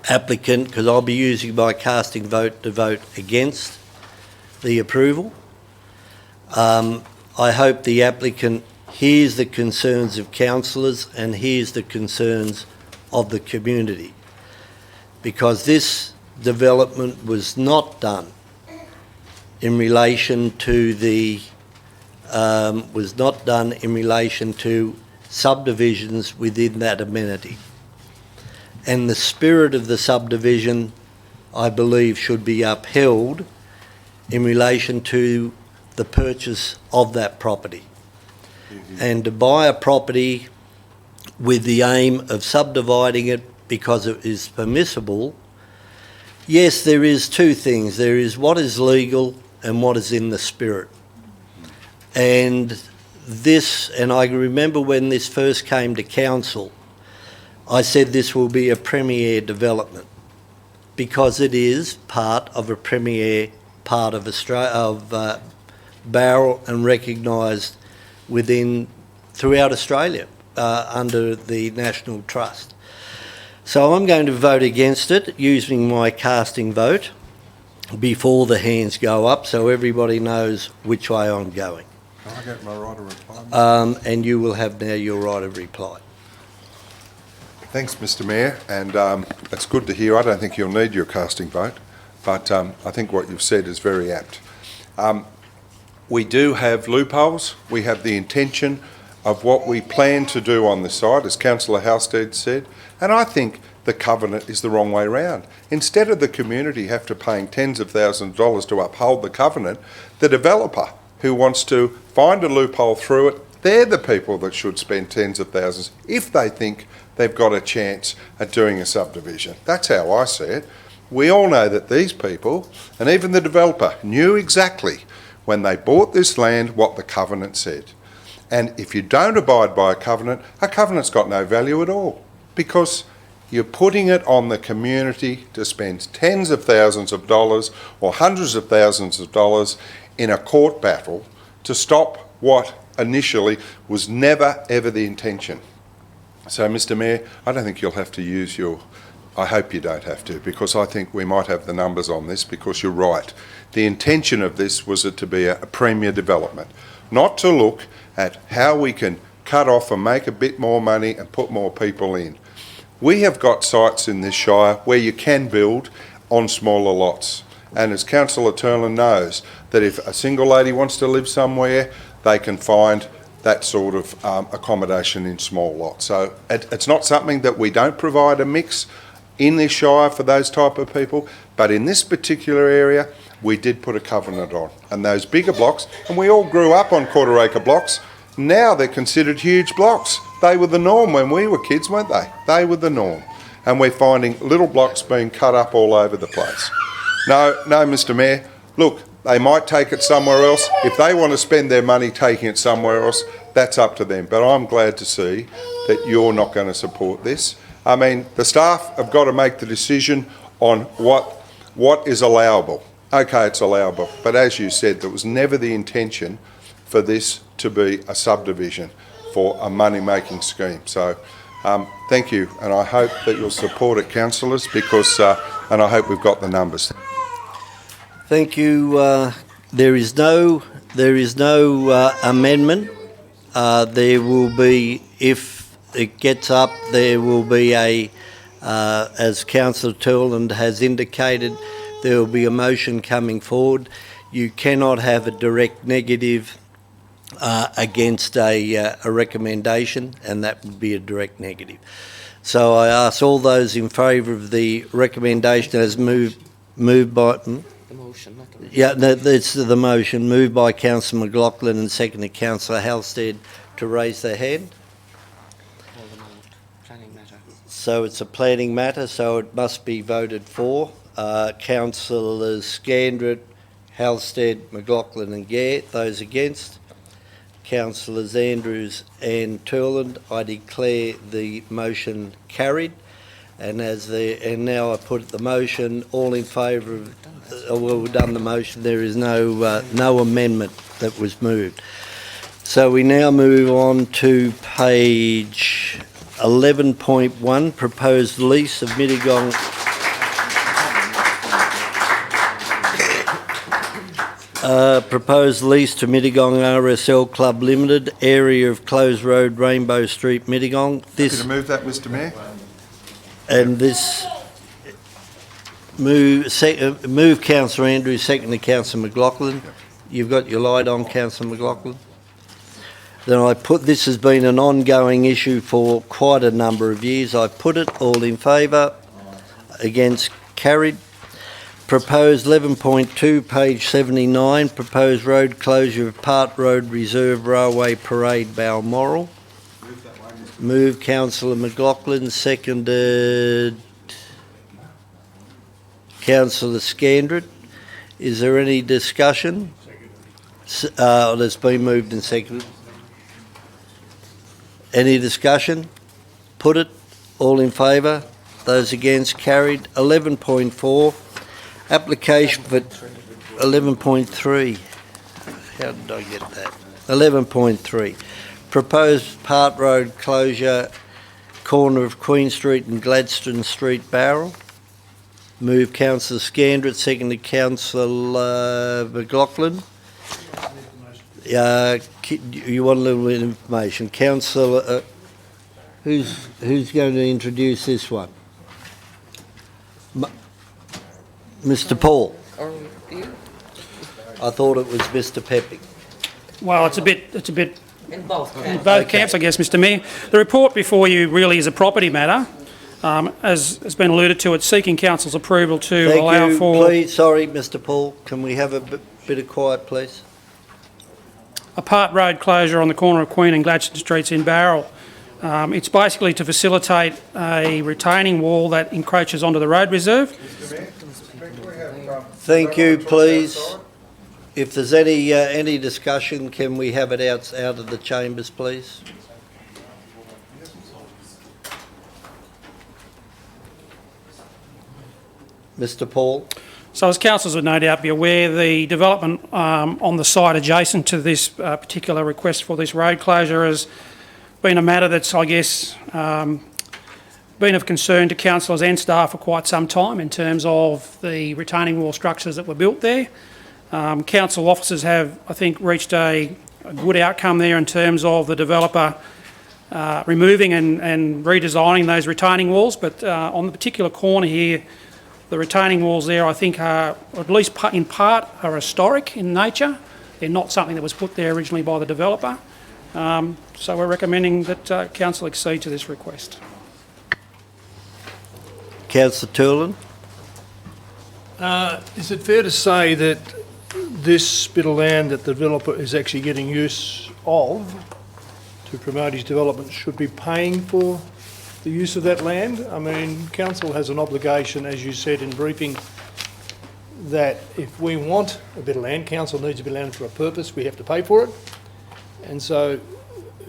Speaker 1: applicant, because I'll be using my casting vote to vote against the approval, I hope the applicant hears the concerns of councillors and hears the concerns of the community, because this development was not done in relation to subdivisions within that amenity. And the spirit of the subdivision, I believe, should be upheld in relation to the purchase of that property. And to buy a property with the aim of subdividing it because it is permissible, yes, there is 2 things. There is what is legal and what is in the spirit. And I remember when this first came to council, I said this will be a premier development, because it is part of a premier part of Australia, Barrel, and recognised throughout Australia under the National Trust. So I'm going to vote against it using my casting vote before the hands go up, so everybody knows which way I'm going.
Speaker 5: Can I get my right of reply?
Speaker 1: And you will have now your right of reply.
Speaker 5: Thanks, Mr Mayor, and it's good to hear. I don't think you'll need your casting vote, but I think what you've said is very apt. We do have loopholes. We have the intention of what we plan to do on this site, as Councillor Halstead said, and I think the covenant is the wrong way round. Instead of the community have to paying tens of thousands of dollars to uphold the covenant, the developer who wants to find a loophole through it, they're the people that should spend tens of thousands if they think they've got a chance at doing a subdivision. That's how I see it. We all know that these people, and even the developer, knew exactly when they bought this land what the covenant said. And if you don't abide by a covenant's got no value at all, because you're putting it on the community to spend tens of thousands of dollars or hundreds of thousands of dollars in a court battle to stop what initially was never ever the intention. So, Mr Mayor, I don't think you'll have to use I hope you don't have to, because I think we might have the numbers on this, because you're right. The intention of this was it to be a premier development, not to look at how we can cut off and make a bit more money and put more people in. We have got sites in this Shire where you can build on smaller lots. And as Councillor Turlin knows, that if a single lady wants to live somewhere, they can find that sort of accommodation in small lots. So it's not something that we don't provide a mix in this shire for those type of people, but in this particular area, we did put a covenant on. And those bigger blocks, and we all grew up on quarter-acre blocks, now they're considered huge blocks. They were the norm when we were kids, weren't they? They were the norm. And we're finding little blocks being cut up all over the place. No, Mr Mayor, look, they might take it somewhere else. If they want to spend their money taking it somewhere else, that's up to them. But I'm glad to see that you're not going to support this. I mean, the staff have got to make the decision on what is allowable. Okay, it's allowable, but as you said, there was never the intention for this to be a subdivision for a money-making scheme. So, thank you, and I hope that you'll support it, councillors, because, and I hope we've got the numbers.
Speaker 1: Thank you. There is no amendment. There will be, if it gets up, there will be as Councillor Turland has indicated, there will be a motion coming forward. You cannot have a direct negative against a recommendation, and that would be a direct negative. So I ask all those in favour of the recommendation as moved by...
Speaker 8: The motion, not the motion.
Speaker 1: Yeah, no, it's the motion moved by Councillor McLaughlin and seconded Councillor Halstead to raise their hand.
Speaker 8: Planning matter.
Speaker 1: So it's a planning matter, so it must be voted for. Councillors Scandrett, Halstead, McLaughlin and Gare. Those against? Councillors Andrews and Turland. I declare the motion carried. And now I put the motion, all in favour of... well, we've done the motion. There is no amendment that was moved. So we now move on to page 11.1, proposed lease of Mittagong... proposed lease to Mittagong RSL Club Limited, area of Close Road, Rainbow Street, Mittagong.
Speaker 5: Happy to move that, Mr Mayor.
Speaker 1: And this move Councillor Andrews, second to Councillor McLaughlin. You've got your light on, Councillor McLaughlin. Then I put, this has been an ongoing issue for quite a number of years. I put it, all in favour, against, carried. Proposed 11.2, page 79, proposed road closure of Part Road Reserve Railway Parade, Balmoral. Move Councillor McLaughlin, seconded Councillor Scandrett. Is there any discussion? It's been moved and seconded. Any discussion? Put it. All in favour? Those against? Carried. 11.4. Application for 11.3. How did I get that? 11.3. Proposed Part Road closure, corner of Queen Street and Gladstone Street, Bowral. Move Councillor Scandrett, seconded Councillor McLaughlin. You want a little information. Councillor, who's going to introduce this one? Mr. Paul.
Speaker 8: Or you?
Speaker 1: I thought it was Mr. Pepping.
Speaker 13: Well, it's a bit
Speaker 8: In both camps.
Speaker 13: in both camps, I guess, Mr Mayor. The report before you really is a property matter. As has been alluded to, it's seeking council's approval to allow for...
Speaker 1: Please, sorry, Mr. Paul, can we have a bit of quiet, please?
Speaker 13: a part road closure on the corner of Queen and Gladstone Streets in Bowral. It's basically to facilitate a retaining wall that encroaches onto the road reserve.
Speaker 1: Thank you, please. If there's any discussion, can we have it out of the chambers, please? Mr. Paul.
Speaker 13: So as councillors would no doubt be aware, the development on the site adjacent to this particular request for this road closure has been a matter that's, I guess, been of concern to councillors and staff for quite some time in terms of the retaining wall structures that were built there. Council officers have, I think, reached a good outcome there in terms of the developer removing and redesigning those retaining walls, but on the particular corner here, the retaining walls there, I think, are, at least in part, are historic in nature. They're not something that was put there originally by the developer. So we're recommending that council accede to this request.
Speaker 1: Councillor Turlin?
Speaker 7: Is it fair to say that this bit of land that the developer is actually getting use of to promote his development should be paying for the use of that land? I mean, council has an obligation, as you said in briefing, that if we want a bit of land, council needs a bit of land for a purpose, we have to pay for it. And so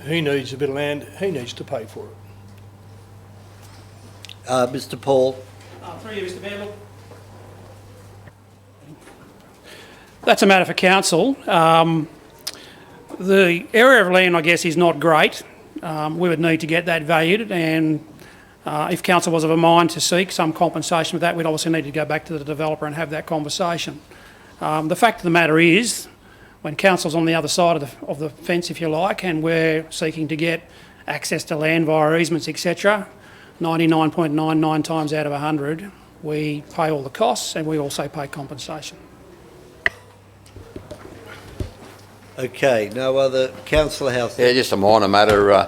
Speaker 7: he needs a bit of land, he needs to pay for it.
Speaker 1: Mr Paul?
Speaker 13: Through you, Mr Mayor. That's a matter for council. The area of land, I guess, is not great. We would need to get that valued, and if council was of a mind to seek some compensation for that, we'd obviously need to go back to the developer and have that conversation. The fact of the matter is, when council's on the other side of the fence, if you like, and we're seeking to get access to land via easements, etc., 99.99 times out of 100, we pay all the costs and we also pay compensation.
Speaker 1: Okay, no other... Councillor House?
Speaker 3: Yeah, just a minor matter.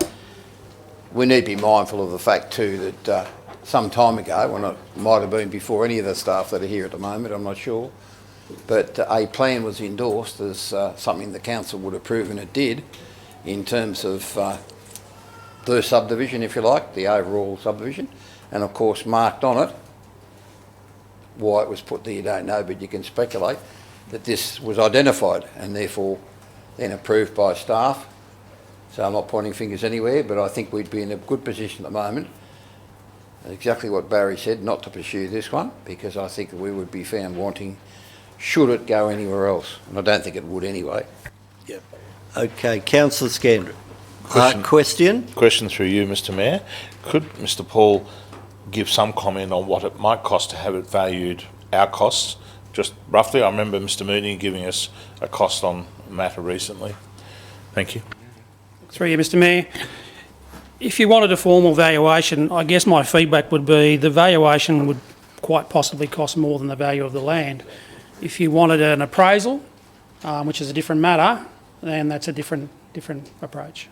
Speaker 3: We need to be mindful of the fact too that some time ago, when it might have been before any of the staff that are here at the moment, I'm not sure, but a plan was endorsed as something the council would approve, and it did, in terms of the subdivision, if you like, the overall subdivision, and of course marked on it. Why it was put there you don't know, but you can speculate that this was identified and therefore then approved by staff. So I'm not pointing fingers anywhere, but I think we'd be in a good position at the moment, exactly what Barry said, not to pursue this one, because I think we would be found wanting, should it go anywhere else, and I don't think it would anyway.
Speaker 1: Yep. Okay, Councillor Scandrett.
Speaker 6: Question through you, Mr Mayor. Could Mr Paul give some comment on what it might cost to have it valued, our costs, just roughly? I remember Mr Mooney giving us a cost on a matter recently. Thank you.
Speaker 13: Through you, Mr Mayor. If you wanted a formal valuation, I guess my feedback would be the valuation would quite possibly cost more than the value of the land. If you wanted an appraisal, which is a different matter, then that's a different approach.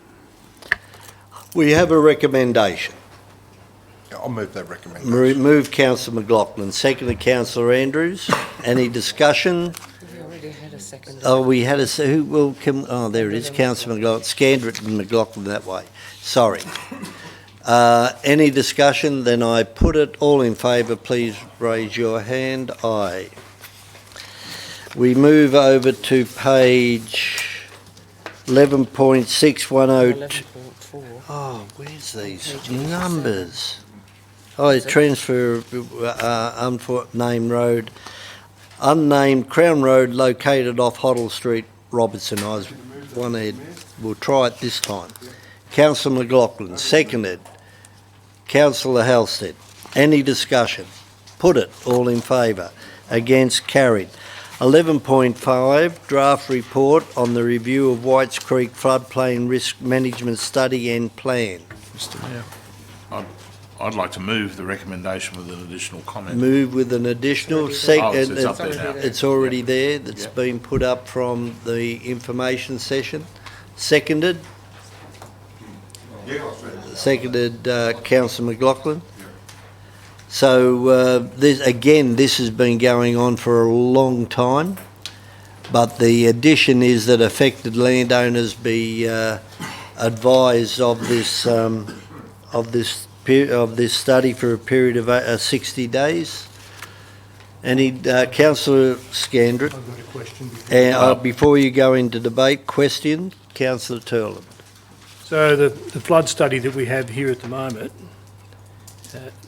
Speaker 1: We have a recommendation.
Speaker 5: I'll move that recommendation.
Speaker 1: Move Councillor McLaughlin, seconded Councillor Andrews. Any discussion?
Speaker 8: We already had a second.
Speaker 1: Oh, we had a... Who will come? Oh, there it is, Councillor McLaughlin. Scandrett and McLaughlin that way. Sorry. Any discussion? Then I put it. All in favour, please raise your hand. Aye. We move over to page 11.6102. Oh, where's these numbers? Oh, it's transfer unnamed road. Unnamed Crown Road located off Hoddle Street, Robertson. I was one head. We'll try it this time. Councillor McLaughlin, seconded. Councillor Halstead. Any discussion? Put it. All in favour. Against? Carried. 11.5, draft report on the review of Whites Creek floodplain risk management study and plan.
Speaker 6: Mr Mayor, I'd like to move the recommendation with an additional comment.
Speaker 1: Move with an additional...
Speaker 6: it's up there now.
Speaker 1: It's already there. That's been put up from the information session. Seconded? Seconded Councillor McLaughlin. So this has been going on for a long time, but the addition is that affected landowners be advised of this study for a period of 60 days. Any Councillor Scandrett?
Speaker 7: I've got a question
Speaker 1: before you go into debate. Question, Councillor Turlin.
Speaker 7: So the flood study that we have here at the moment,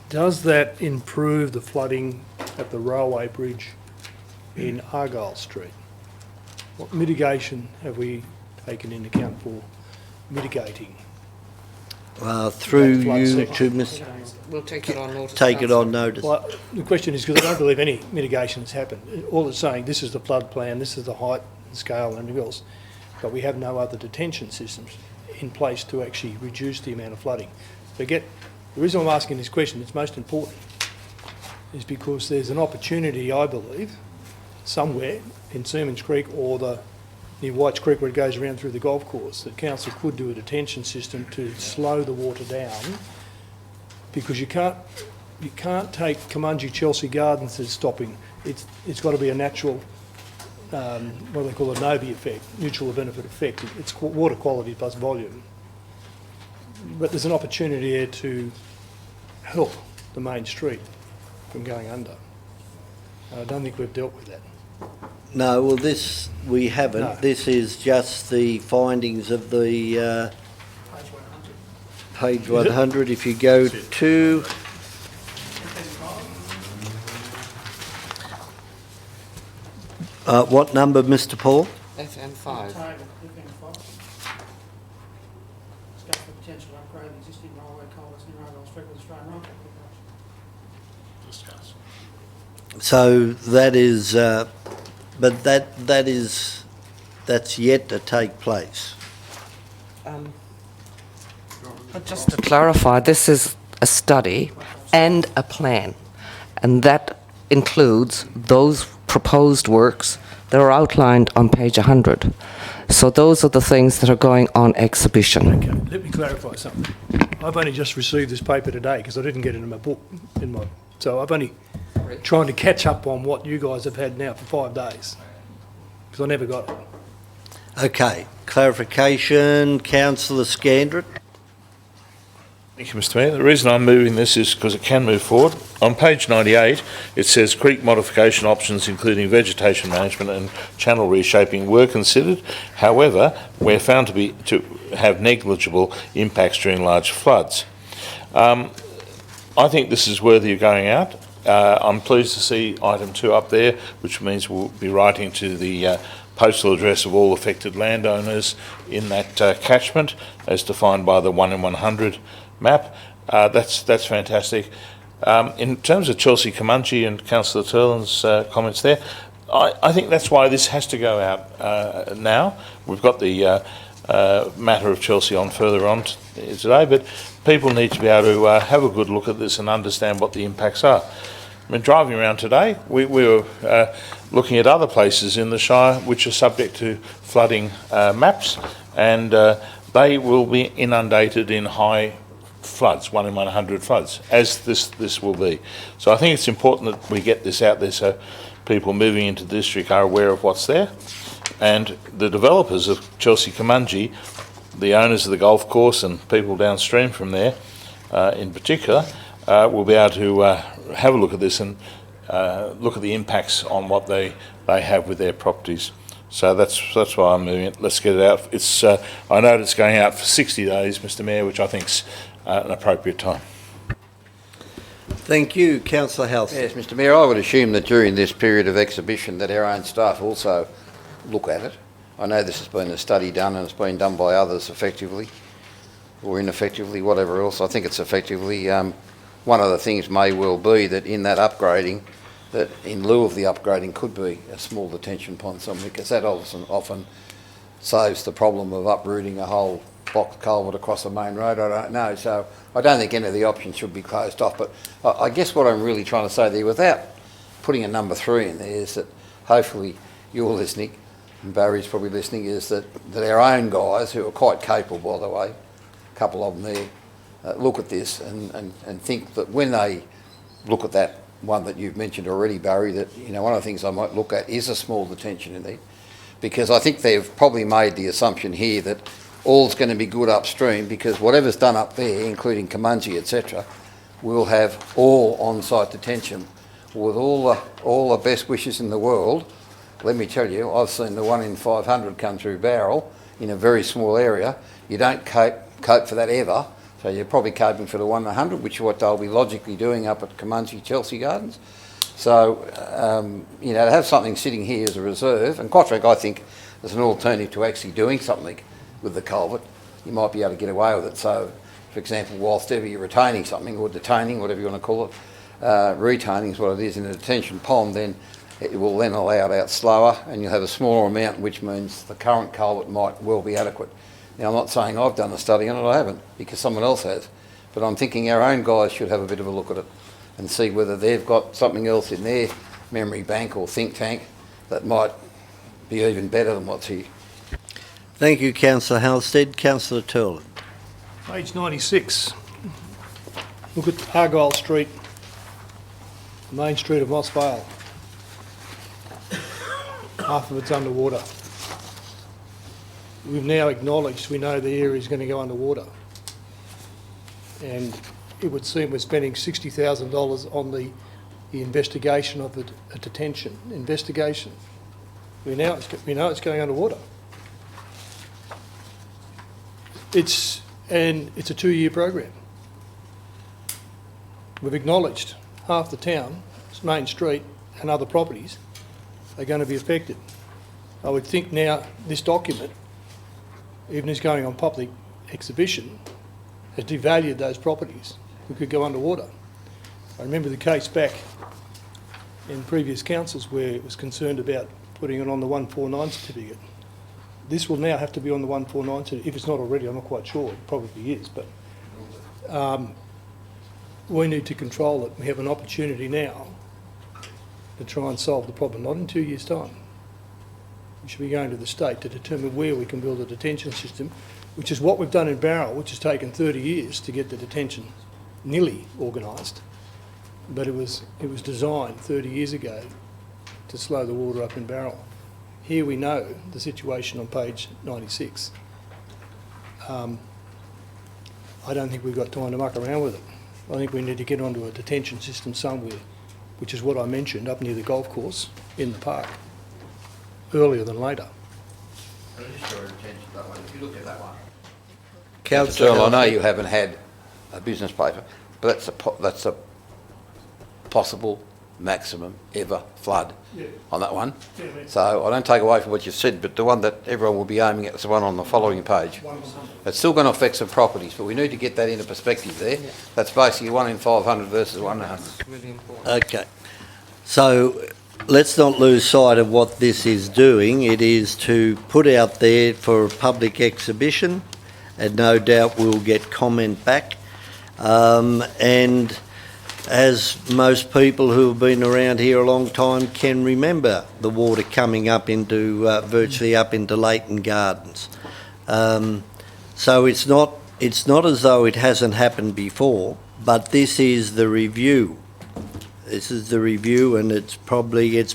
Speaker 7: does that improve the flooding at the railway bridge in Argyle Street? What mitigation have we taken into account for mitigating?
Speaker 1: Through you to Ms.
Speaker 8: We'll take it on notice.
Speaker 1: Take it on notice.
Speaker 7: Well, the question is, because I don't believe any mitigation has happened. All it's saying, this is the flood plan, this is the height and scale and everything else, but we have no other detention systems in place to actually reduce the amount of flooding. The reason I'm asking this question, it's most important, is because there's an opportunity, I believe, somewhere in Seamans Creek or the near Whites Creek where it goes around through the golf course, that council could do a detention system to slow the water down, because you can't take Kumunji Chelsea Gardens as stopping. It's got to be a natural, what they call a NOBI effect, mutual benefit effect. It's water quality plus volume. But there's an opportunity there to help the main street from going under. I don't think we've dealt with that.
Speaker 1: No, well, this, we haven't.
Speaker 7: No.
Speaker 1: This is just the findings of the page 100. If you go to... what number, Mr Paul?
Speaker 8: FM5.
Speaker 13: It's got the potential to upgrade the existing railway culverts near Argyle Street with Australian Rail Corporation.
Speaker 1: So that is, but that's yet to take place.
Speaker 8: But just to clarify, this is a study and a plan, and that includes those proposed works that are outlined on page 100. So those are the things that are going on exhibition.
Speaker 7: Okay, let me clarify something. I've only just received this paper today because I didn't get it in my book. So I've only trying to catch up on what you guys have had now for 5 days, because I never got it.
Speaker 1: Okay, clarification, Councillor Scandrett.
Speaker 6: Thank you, Mr Mayor. The reason I'm moving this is because it can move forward. On page 98, it says creek modification options, including vegetation management and channel reshaping, were considered. However, we're found to have negligible impacts during large floods. I think this is worthy of going out. I'm pleased to see item 2 up there, which means we'll be writing to the postal address of all affected landowners in that catchment, as defined by the 1 in 100 map. That's fantastic. In terms of Chelsea Kumunji and Councillor Turlin's comments there, I think that's why this has to go out now. We've got the matter of Chelsea on further on today, but people need to be able to have a good look at this and understand what the impacts are. I mean, driving around today, we were looking at other places in the Shire which are subject to flooding maps, and they will be inundated in high floods, 1 in 100 floods, as this will be. So I think it's important that we get this out there so people moving into the district are aware of what's there. And the developers of Chelsea Kumunji, the owners of the golf course and people downstream from there in particular, will be able to have a look at this and look at the impacts on what they have with their properties. So that's why I'm moving it. Let's get it out. It's I know it's going out for 60 days, Mr Mayor, which I think's an appropriate time.
Speaker 1: Thank you, Councillor Halsey.
Speaker 3: Yes, Mr Mayor, I would assume that during this period of exhibition that our own staff also look at it. I know this has been a study done and it's been done by others effectively or ineffectively, whatever else. I think it's effectively. One of the things may well be that in that upgrading, that in lieu of the upgrading could be a small detention pond somewhere, because that often saves the problem of uprooting a whole box culvert across the main road. I don't know, so I don't think any of the options should be closed off. But I guess what I'm really trying to say there, without putting a number 3 in there, is that hopefully you're listening, and Barry's probably listening, is that our own guys, who are quite capable, by the way, a couple of them there, look at this and think that when they look at that one that you've mentioned already, Barry, that, you know, one of the things I might look at is a small detention in there, because I think they've probably made the assumption here that all's going to be good upstream, because whatever's done up there, including Kumunji, etc., will have all on-site detention. With all the best wishes in the world, let me tell you, I've seen the 1 in 500 come through Bowral in a very small area. You don't cope for that ever. So you're probably coping for the 1 in 100, which is what they'll be logically doing up at Kumunji Chelsea Gardens. So, you know, to have something sitting here as a reserve, and quite frankly, I think there's an alternative to actually doing something with the culvert. You might be able to get away with it. So, for example, whilst ever you're retaining something, or detaining, whatever you want to call it, retaining is what it is in a detention pond, then it will then allow it out slower, and you'll have a smaller amount, which means the current culvert might well be adequate. Now, I'm not saying I've done a study on it, I haven't, because someone else has, but I'm thinking our own guys should have a bit of a look at it and see whether they've got something else in their memory bank or think tank that might be even better than what's here.
Speaker 1: Thank you, Councillor Halstead. Councillor Turlin.
Speaker 7: Page 96. Look at Argyle Street, Main Street of Moss Vale. Half of it's underwater. We've now acknowledged we know the area is going to go underwater. And it would seem we're spending $60,000 on the investigation of a detention. Investigation. We know it's going underwater. It's a 2-year program. We've acknowledged half the town, Main Street and other properties are going to be affected. I would think now this document, even as going on public exhibition, has devalued those properties who could go underwater. I remember the case back in previous councils where it was concerned about putting it on the 149 certificate. This will now have to be on the 149 certificate. If it's not already, I'm not quite sure. It probably is, but we need to control it. We have an opportunity now to try and solve the problem, not in 2 years' time. We should be going to the state to determine where we can build a detention system, which is what we've done in Barrel, which has taken 30 years to get the detention nearly organised. But it was designed 30 years ago to slow the water up in Barrel. Here we know the situation on page 96. I don't think we've got time to muck around with it. I think we need to get onto a detention system somewhere, which is what I mentioned, up near the golf course in the park, earlier than later.
Speaker 3: Can I just draw your attention to that one? If you look at that one.
Speaker 1: Councillor
Speaker 3: Earl, I know
Speaker 1: Halstead.
Speaker 3: you haven't had a business paper, but that's a possible maximum ever flood on that one. So I don't take away from what you've said, but the one that everyone will be aiming at is the one on the following page. It's still going to affect some properties, but we need to get that into perspective there. That's basically 1 in 500 versus 1 in 100.
Speaker 1: Okay. So let's not lose sight of what this is doing. It is to put out there for a public exhibition, and no doubt we'll get comment back. And as most people who have been around here a long time can remember, the water coming up into virtually up into Leighton Gardens. So it's not as though it hasn't happened before, but this is the review. This is the review, and it's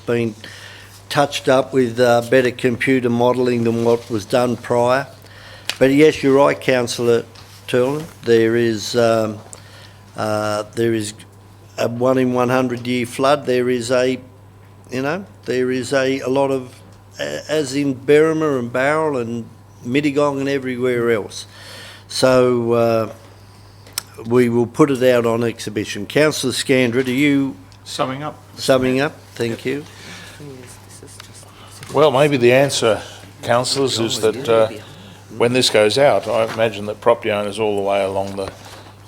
Speaker 1: been touched up with better computer modelling than what was done prior. But yes, you're right, Councillor Turlin. There is a 1 in 100 year flood. There is a lot of, as in Berrima and Barrel and Mittagong and everywhere else. So we will put it out on exhibition. Councillor Scandrett, are you
Speaker 6: Summing up.
Speaker 1: summing up? Thank you.
Speaker 6: Well, maybe the answer, councillors, is that when this goes out, I imagine that property owners all the way along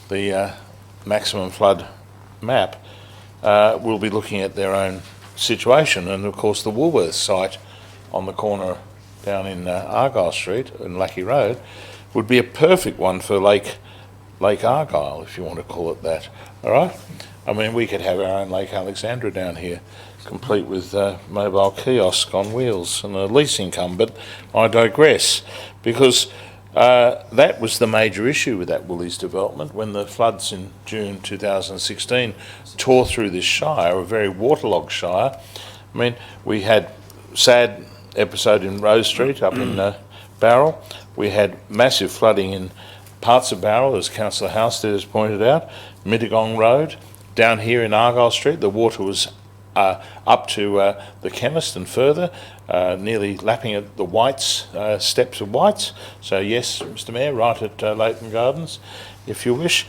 Speaker 6: the maximum flood map will be looking at their own situation. And of course the Woolworths site on the corner down in Argyle Street and Lackey Road would be a perfect one for Lake Argyle, if you want to call it that. All right? I mean, we could have our own Lake Alexandra down here, complete with mobile kiosk on wheels and a lease income, but I digress, because that was the major issue with that Woolies development when the floods in June 2016 tore through this shire, a very waterlogged shire. I mean, we had sad episode in Rose Street up in Barrel. We had massive flooding in parts of Barrel, as Councillor Halstead has pointed out, Mittagong Road. Down here in Argyle Street, the water was up to the chemist and further, nearly lapping at the Whites, steps of Whites. So yes, Mr Mayor, right at Leighton Gardens, if you wish,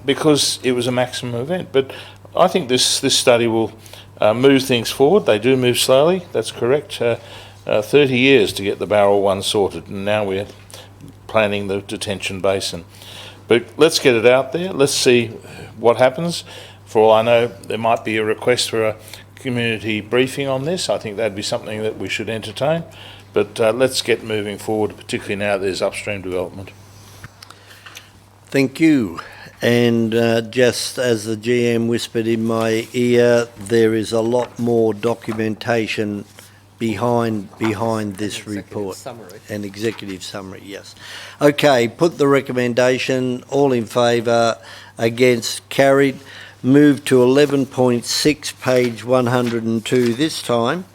Speaker 6: because it was a maximum event. But I think this study will move things forward. They do move slowly, that's correct. 30 years to get the Barrel one sorted, and now we're planning the detention basin. But let's get it out there. Let's see what happens. For all I know, there might be a request for a community briefing on this. I think that'd be something that we should entertain. But let's get moving forward, particularly now there's upstream development.
Speaker 1: Thank you. And just as the GM whispered in my ear, there is a lot more documentation behind this
Speaker 8: Executive
Speaker 1: report.
Speaker 8: summary.
Speaker 1: An executive summary, yes. Okay, put the recommendation, all in favour, against, carried. Move to 11.6, page 102 this time.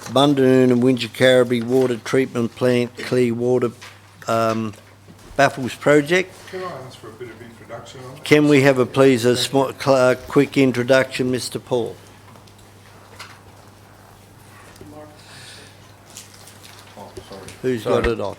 Speaker 1: Bundanon and Wingecarribee Water Treatment Plant Clear Water Baffles Project.
Speaker 5: Can I ask for a bit of introduction on it?
Speaker 1: Can we have a quick introduction, Mr Paul? Who's got it on?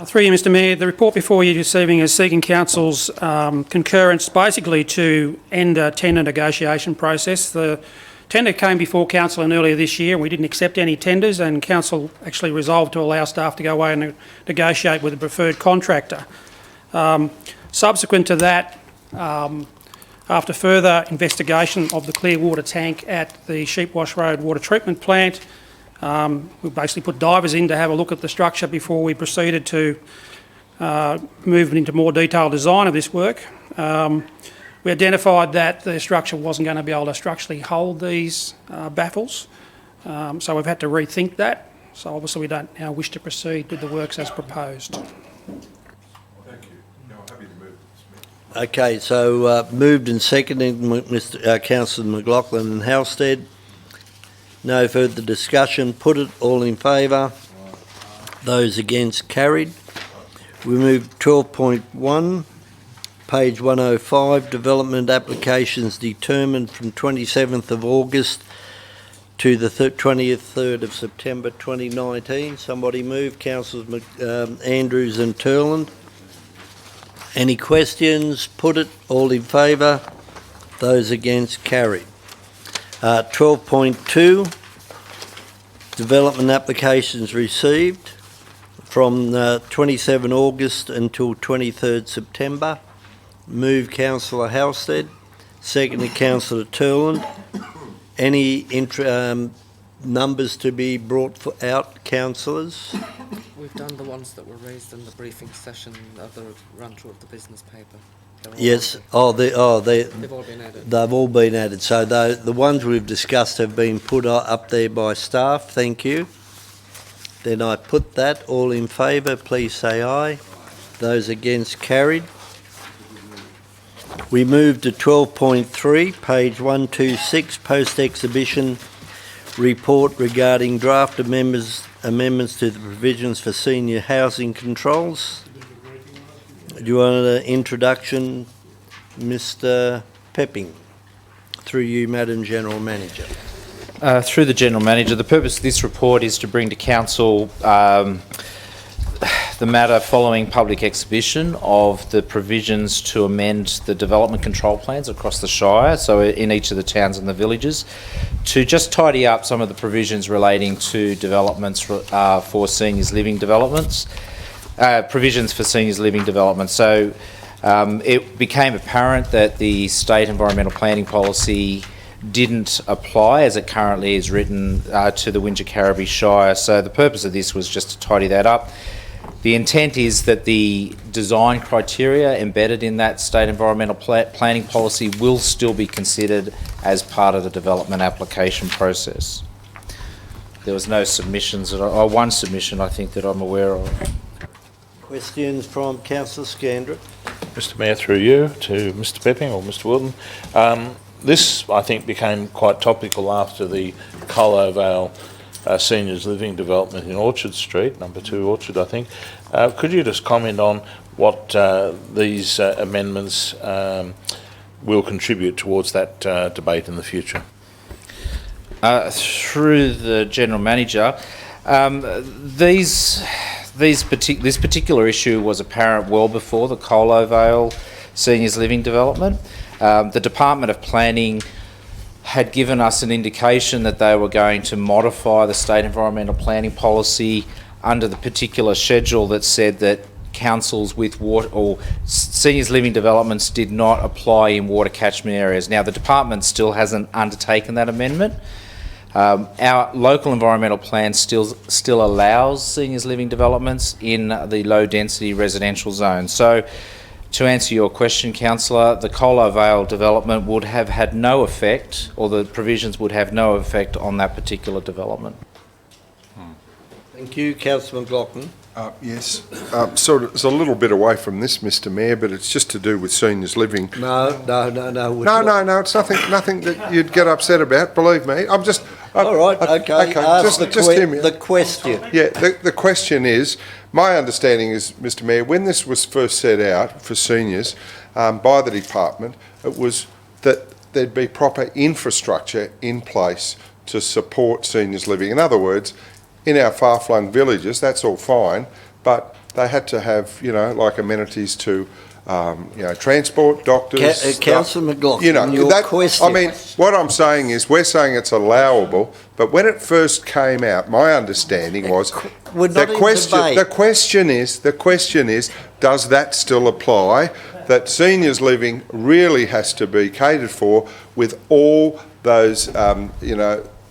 Speaker 13: Through you, Mr Mayor, the report before you this evening is seeking Council's concurrence basically to end a tender negotiation process. The tender came before Council earlier this year and we didn't accept any tenders, and Council actually resolved to allow staff to go away and negotiate with a preferred contractor. Subsequent to that, after further investigation of the clear water tank at the Sheepwash Road Water Treatment Plant, we basically put divers in to have a look at the structure before we proceeded to move into more detailed design of this work. We identified that the structure wasn't going to be able to structurally hold these baffles, so we've had to rethink that. So obviously we don't now wish to proceed with the works as proposed.
Speaker 5: Thank you. No, I'm happy to move this.
Speaker 1: Okay, so moved and seconded, Mr. Councillor McLaughlin and Halstead. No further discussion. Put it, all in favour. Those against, carried. We move 12.1, page 105, development applications determined from 27th of August to the 23rd of September 2019. Somebody move. Councillors Andrews and Turland. Any questions? Put it, all in favour. Those against, carried. 12.2, development applications received from 27 August until 23rd September. Move Councillor Halstead, seconded Councillor Turland. Any numbers to be brought out, councillors?
Speaker 8: We've done the ones that were raised in the briefing session of the run-through of the business paper.
Speaker 1: Yes.
Speaker 8: They've all been added.
Speaker 1: They've all been added. So the ones we've discussed have been put up there by staff. Thank you. Then I put that. All in favour, please say aye. Those against, carried. We move to 12.3, page 126, post-exhibition report regarding draft amendments to the provisions for senior housing controls. Do you want an introduction, Mr Pepping? Through you, Madam General Manager.
Speaker 2: Through the General Manager, the purpose of this report is to bring to Council the matter following public exhibition of the provisions to amend the development control plans across the Shire, so in each of the towns and the villages, to just tidy up some of the provisions relating to developments for seniors living developments. Provisions for seniors living development. So it became apparent that the state environmental planning policy didn't apply as it currently is written to the Wingecarribee Shire. So the purpose of this was just to tidy that up. The intent is that the design criteria embedded in that state environmental planning policy will still be considered as part of the development application process. There was no submissions, one submission I think that I'm aware of.
Speaker 1: Questions from Councillor Scandrett?
Speaker 6: Mr Mayor, through you to Mr Pepping or Mr Wilton. This, I think, became quite topical after the Colo Vale Seniors Living Development in Orchard Street, number 2 Orchard, I think. Could you just comment on what these amendments will contribute towards that debate in the future?
Speaker 2: Through the General Manager, this particular issue was apparent well before the Colo Vale Seniors Living Development. The Department of Planning had given us an indication that they were going to modify the state environmental planning policy under the particular schedule that said that councils with water or seniors living developments did not apply in water catchment areas. Now, the department still hasn't undertaken that amendment. Our local environmental plan still allows seniors living developments in the low density residential zone. So, to answer your question, Councillor, the Colo Vale development would have had no effect, or the provisions would have no effect on that particular development.
Speaker 1: Thank you, Councillor McLaughlin.
Speaker 5: Yes, sort of, it's a little bit away from this, Mr Mayor, but it's just to do with seniors living.
Speaker 1: No.
Speaker 5: No, it's nothing that you'd get upset about, believe me. I'm just...
Speaker 1: All right, okay. Ask
Speaker 5: just hear me.
Speaker 1: the question.
Speaker 5: Yeah, the question is, my understanding is, Mr Mayor, when this was first set out for seniors by the department, it was that there'd be proper infrastructure in place to support seniors living. In other words, in our far-flung villages, that's all fine, but they had to have, like amenities to, transport, doctors.
Speaker 1: Councillor McLaughlin, your question.
Speaker 5: I mean, what I'm saying is, we're saying it's allowable, but when it first came out, my understanding was the question is, does that still apply? That seniors living really has to be catered for with all those,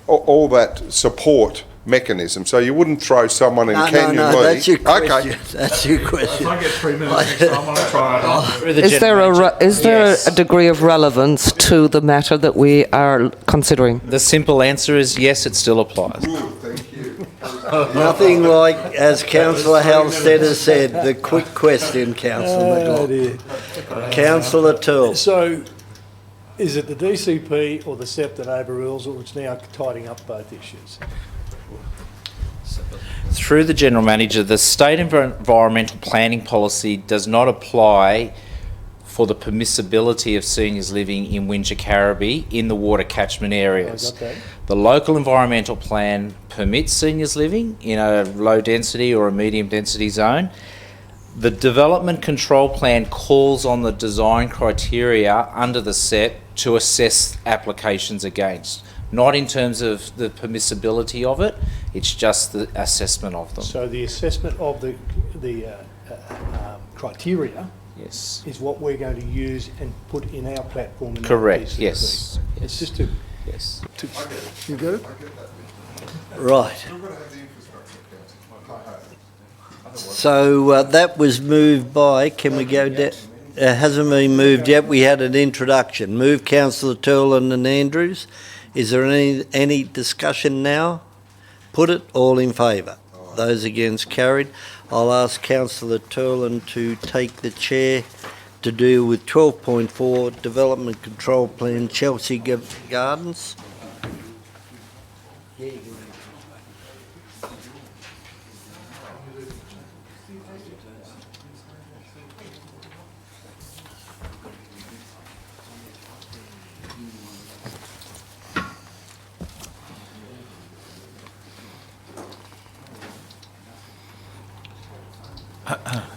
Speaker 5: all that support mechanism. So you wouldn't throw someone in Canyon Lee.
Speaker 1: That's your question.
Speaker 5: Okay.
Speaker 1: That's your question.
Speaker 6: I get 3 minutes next time, I'll try it.
Speaker 8: Is there a degree of relevance to the matter that we are considering?
Speaker 2: The simple answer is yes, it still applies.
Speaker 5: Thank you.
Speaker 1: Nothing like, as Councillor Halstead has said, the quick question, Councillor McLaughlin. Councillor Toole.
Speaker 7: So, is it the DCP or the SEP that overrules, or it's now tidying up both issues?
Speaker 2: Through the General Manager, the state environmental planning policy does not apply for the permissibility of seniors living in Wingecarribee in the water catchment areas.
Speaker 7: Okay.
Speaker 2: The local environmental plan permits seniors living in a low density or a medium density zone. The development control plan calls on the design criteria under the SET to assess applications against. Not in terms of the permissibility of it, it's just the assessment of them.
Speaker 7: So the assessment of the criteria
Speaker 2: Yes.
Speaker 7: is what we're going to use and put in our platform.
Speaker 2: Correct, yes.
Speaker 7: It's just to...
Speaker 2: Yes.
Speaker 7: You got it?
Speaker 1: Right. So that was moved by, can we go down? It hasn't been moved yet. We had an introduction. Move Councillor Turlin and Andrews. Is there any discussion now? Put it, all in favour. Those against, carried. I'll ask Councillor Turlin to take the chair to deal with 12.4 Development Control Plan Chelsea Gardens.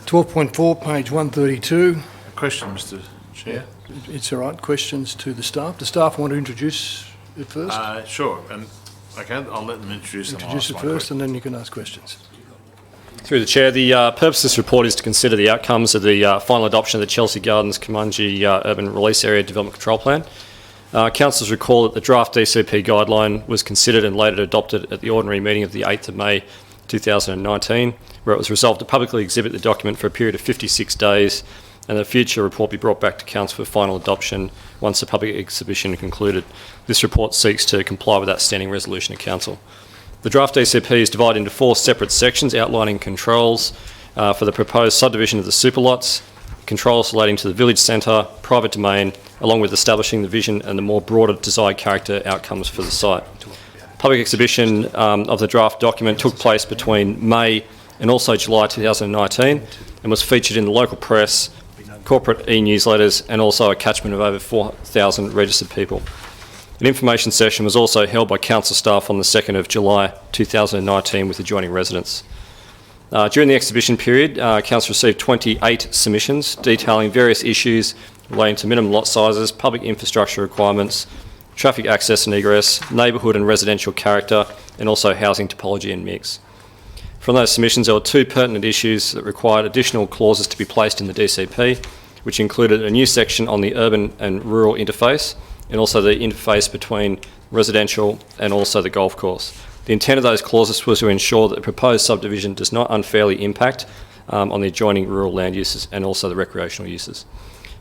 Speaker 7: .4, page 132.
Speaker 6: Question, Mr Chair.
Speaker 7: It's all right. Questions to the staff. The staff want to introduce it first?
Speaker 6: Sure, and okay, I'll let them introduce them.
Speaker 7: Introduce it first and then you can ask questions.
Speaker 9: Through the Chair, the purpose of this report is to consider the outcomes of the final adoption of the Chelsea Gardens Kumungi Urban Release Area Development Control Plan. Councillors recall that the draft DCP guideline was considered and later adopted at the ordinary meeting of the 8th of May 2019, where it was resolved to publicly exhibit the document for a period of 56 days and the future report be brought back to Council for final adoption once the public exhibition concluded. This report seeks to comply with that standing resolution of Council. The draft DCP is divided into 4 separate sections outlining controls for the proposed subdivision of the super lots, controls relating to the village centre, private domain, along with establishing the vision and the more broader desired character outcomes for the site. Public exhibition of the draft document took place between May and also July 2019 and was featured in the local press, corporate e-newsletters and also a catchment of over 4,000 registered people. An information session was also held by council staff on the 2nd of July 2019 with adjoining residents. During the exhibition period, council received 28 submissions detailing various issues relating to minimum lot sizes, public infrastructure requirements, traffic access and egress, neighbourhood and residential character, and also housing topology and mix. From those submissions, there were 2 pertinent issues that required additional clauses to be placed in the DCP, which included a new section on the urban and rural interface, and also the interface between residential and also the golf course. The intent of those clauses was to ensure that the proposed subdivision does not unfairly impact on the adjoining rural land uses and also the recreational uses.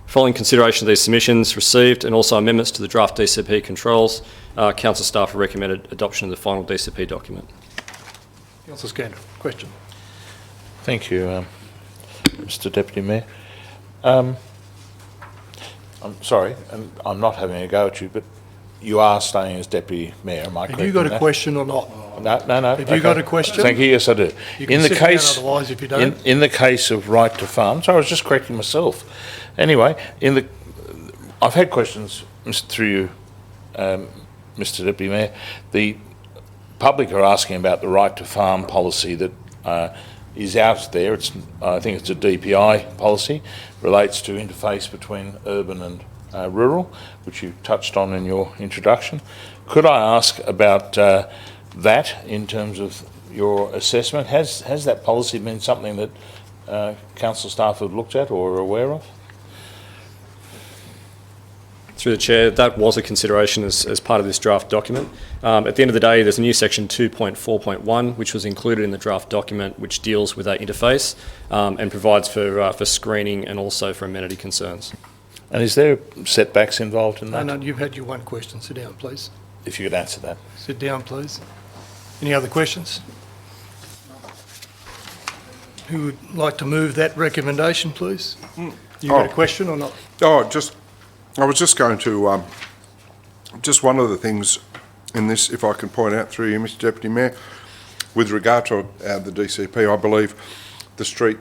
Speaker 9: Following consideration of these submissions received and also amendments to the draft DCP controls, council staff have recommended adoption of the final DCP document.
Speaker 7: Councillor Scandal, question.
Speaker 6: Thank you, Mr Deputy Mayor. I'm sorry, and I'm not having a go at you, but you are staying as Deputy Mayor, am I correct?
Speaker 7: Have you got
Speaker 6: in
Speaker 7: a
Speaker 6: that?
Speaker 7: question or not?
Speaker 6: No.
Speaker 7: Have you got a question?
Speaker 6: Thank you, yes I do.
Speaker 7: You can sit down otherwise if you don't.
Speaker 6: In the case of right to farm, so I was just correcting myself. Anyway, I've had questions through you, Mr Deputy Mayor. The public are asking about the right to farm policy that is out there. I think it's a DPI policy, relates to interface between urban and rural, which you touched on in your introduction. Could I ask about that in terms of your assessment? Has that policy been something that council staff have looked at or are aware of?
Speaker 9: Through the Chair, that was a consideration as part of this draft document. At the end of the day, there's a new section 2.4.1 which was included in the draft document, which deals with that interface and provides for screening and also for amenity concerns.
Speaker 6: And is there setbacks involved in that?
Speaker 7: No, you've had your one question. Sit down, please.
Speaker 6: If you could answer that.
Speaker 7: Sit down, please. Any other questions? Who would like to move that recommendation, please? You got a question or not?
Speaker 5: I was just going to, just one of the things in this, if I can point out through you, Mr Deputy Mayor, with regard to the DCP, I believe the street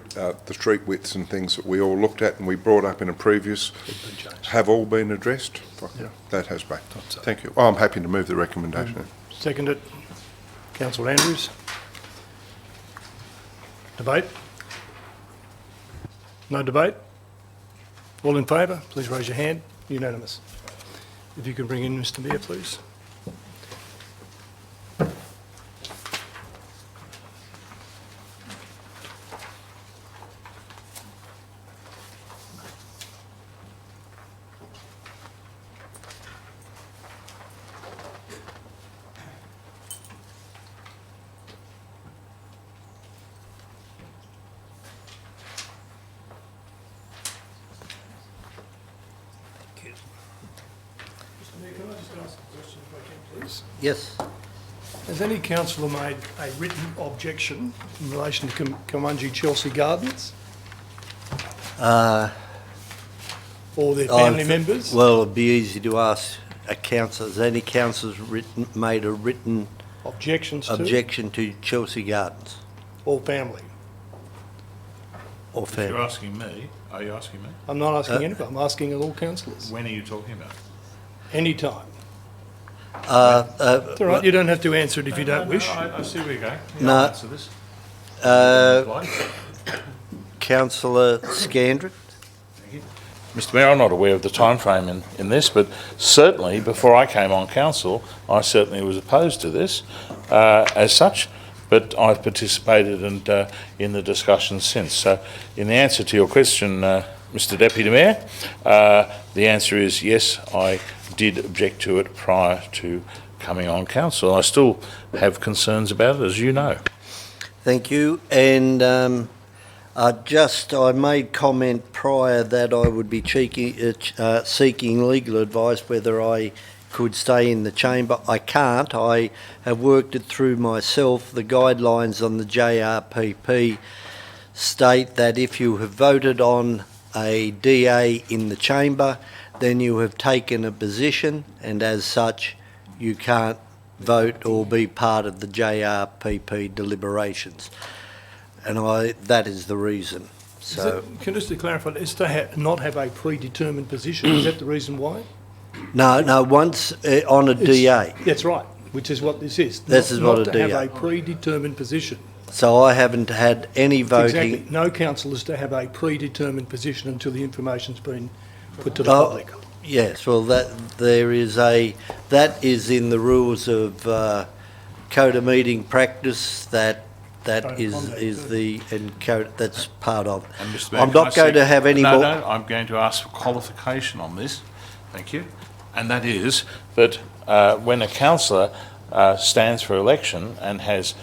Speaker 5: widths and things that we all looked at and we brought up in a previous have all been addressed.
Speaker 7: Yeah.
Speaker 5: That has been. Thank you. Oh, I'm happy to move the recommendation.
Speaker 7: Second it. Councillor Andrews. Debate? No debate? All in favour, please raise your hand. Unanimous. If you can bring in Mr Mayor, please. Can I just ask a question if I can, please?
Speaker 1: Yes.
Speaker 7: Has any councillor made a written objection in relation to Kamunji Chelsea Gardens? Or their family members?
Speaker 1: Well, it'd be easy to ask a councillor. Has any councillors made a written
Speaker 7: objection
Speaker 1: to Chelsea Gardens?
Speaker 7: Or family?
Speaker 1: Or
Speaker 6: If
Speaker 1: family?
Speaker 6: you're asking me, are you asking me?
Speaker 7: I'm not asking anybody, I'm asking all councillors.
Speaker 6: When are you talking about?
Speaker 7: Any time. It's all right, you don't have to answer it if you don't wish.
Speaker 6: I see where you're going.
Speaker 1: No.
Speaker 6: I'll answer this.
Speaker 1: Councillor Scandrett?
Speaker 6: Mr Mayor, I'm not aware of the timeframe in this, but certainly before I came on council, I certainly was opposed to this as such, but I've participated in the discussion since. So in the answer to your question, Mr Deputy Mayor, the answer is yes, I did object to it prior to coming on council. I still have concerns about it, as you know.
Speaker 1: Thank you. And I made comment prior that I would be seeking legal advice whether I could stay in the chamber. I can't. I have worked it through myself. The guidelines on the JRPP state that if you have voted on a DA in the chamber, then you have taken a position, and as such you can't vote or be part of the JRPP deliberations. And that is the reason. So,
Speaker 7: Can I just clarify, is to not have a predetermined position, is that the reason why?
Speaker 1: no, once on a DA.
Speaker 7: That's right, which is what this is.
Speaker 1: This is what a
Speaker 7: Not to
Speaker 1: DA.
Speaker 7: have a predetermined position.
Speaker 1: So I haven't had any voting.
Speaker 7: Exactly. No council is to have a predetermined position until the information's been put to the public.
Speaker 1: Yes, well, that is in the rules of code of meeting practice. That's part of it.
Speaker 6: And Mr Mayor,
Speaker 1: I'm not going to have any more.
Speaker 6: No, I'm going to ask for qualification on this. Thank you. And that is that when a councillor stands for election and has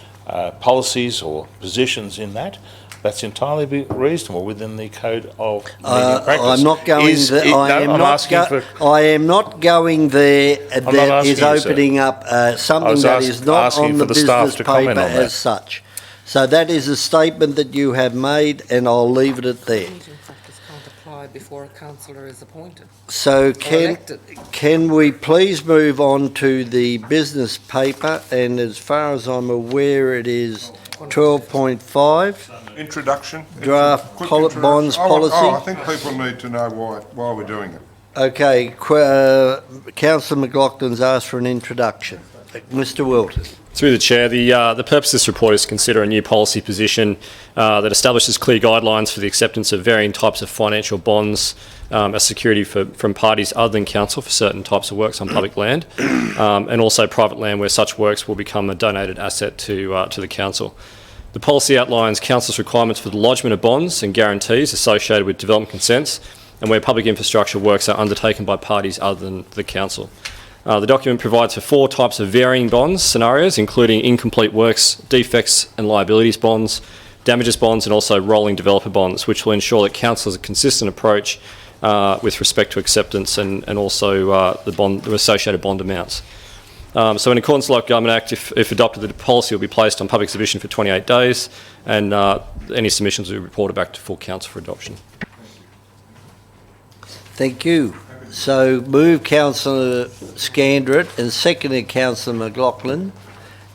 Speaker 6: policies or positions in that, that's entirely reasonable within the code of meeting practice.
Speaker 1: I'm not going there. I am not going there. That is opening up something that is not on the business paper as such. So that is a statement that you have made, and I'll leave it at there.
Speaker 8: Meeting practice can't apply before a councillor is appointed.
Speaker 1: So
Speaker 8: elected.
Speaker 1: can we please move on to the business paper? And as far as I'm aware, it is 12.5,
Speaker 5: Introduction.
Speaker 1: draft
Speaker 5: Quick
Speaker 1: bonds policy.
Speaker 5: I think people need to know why we're doing it.
Speaker 1: Okay, Councillor McLaughlin's asked for an introduction. Mr. Wilton.
Speaker 9: Through the Chair, the purpose of this report is to consider a new policy position that establishes clear guidelines for the acceptance of varying types of financial bonds as security from parties other than council for certain types of works on public land, and also private land where such works will become a donated asset to the council. The policy outlines council's requirements for the lodgement of bonds and guarantees associated with development consents and where public infrastructure works are undertaken by parties other than the council. The document provides for 4 types of varying bonds scenarios, including incomplete works, defects and liabilities bonds, damages bonds, and also rolling developer bonds, which will ensure that council has a consistent approach with respect to acceptance and also the associated bond amounts. So in accordance with the Local Government Act, if adopted, the policy will be placed on public exhibition for 28 days, and any submissions will be reported back to full council for adoption.
Speaker 1: Thank you. So move Councillor Scandrett and seconded Councillor McLaughlin.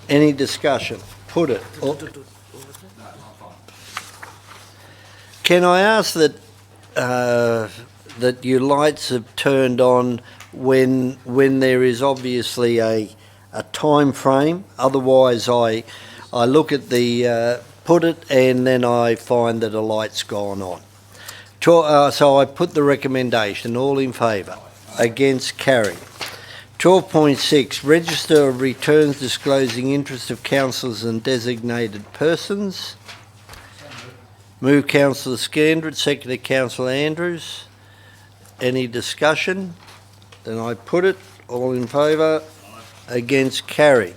Speaker 1: Any discussion? Put it. Can I ask that that your lights have turned on when there is obviously a time frame? Otherwise, I look at the put it and then I find that a light's gone on. So I put the recommendation. All in favour? Against? Carried. 12.6, register of returns disclosing interest of councillors and designated persons. Move Councillor Scandrett, seconded Councillor Andrews. Any discussion? Then I put it. All in favour? Against? Carried.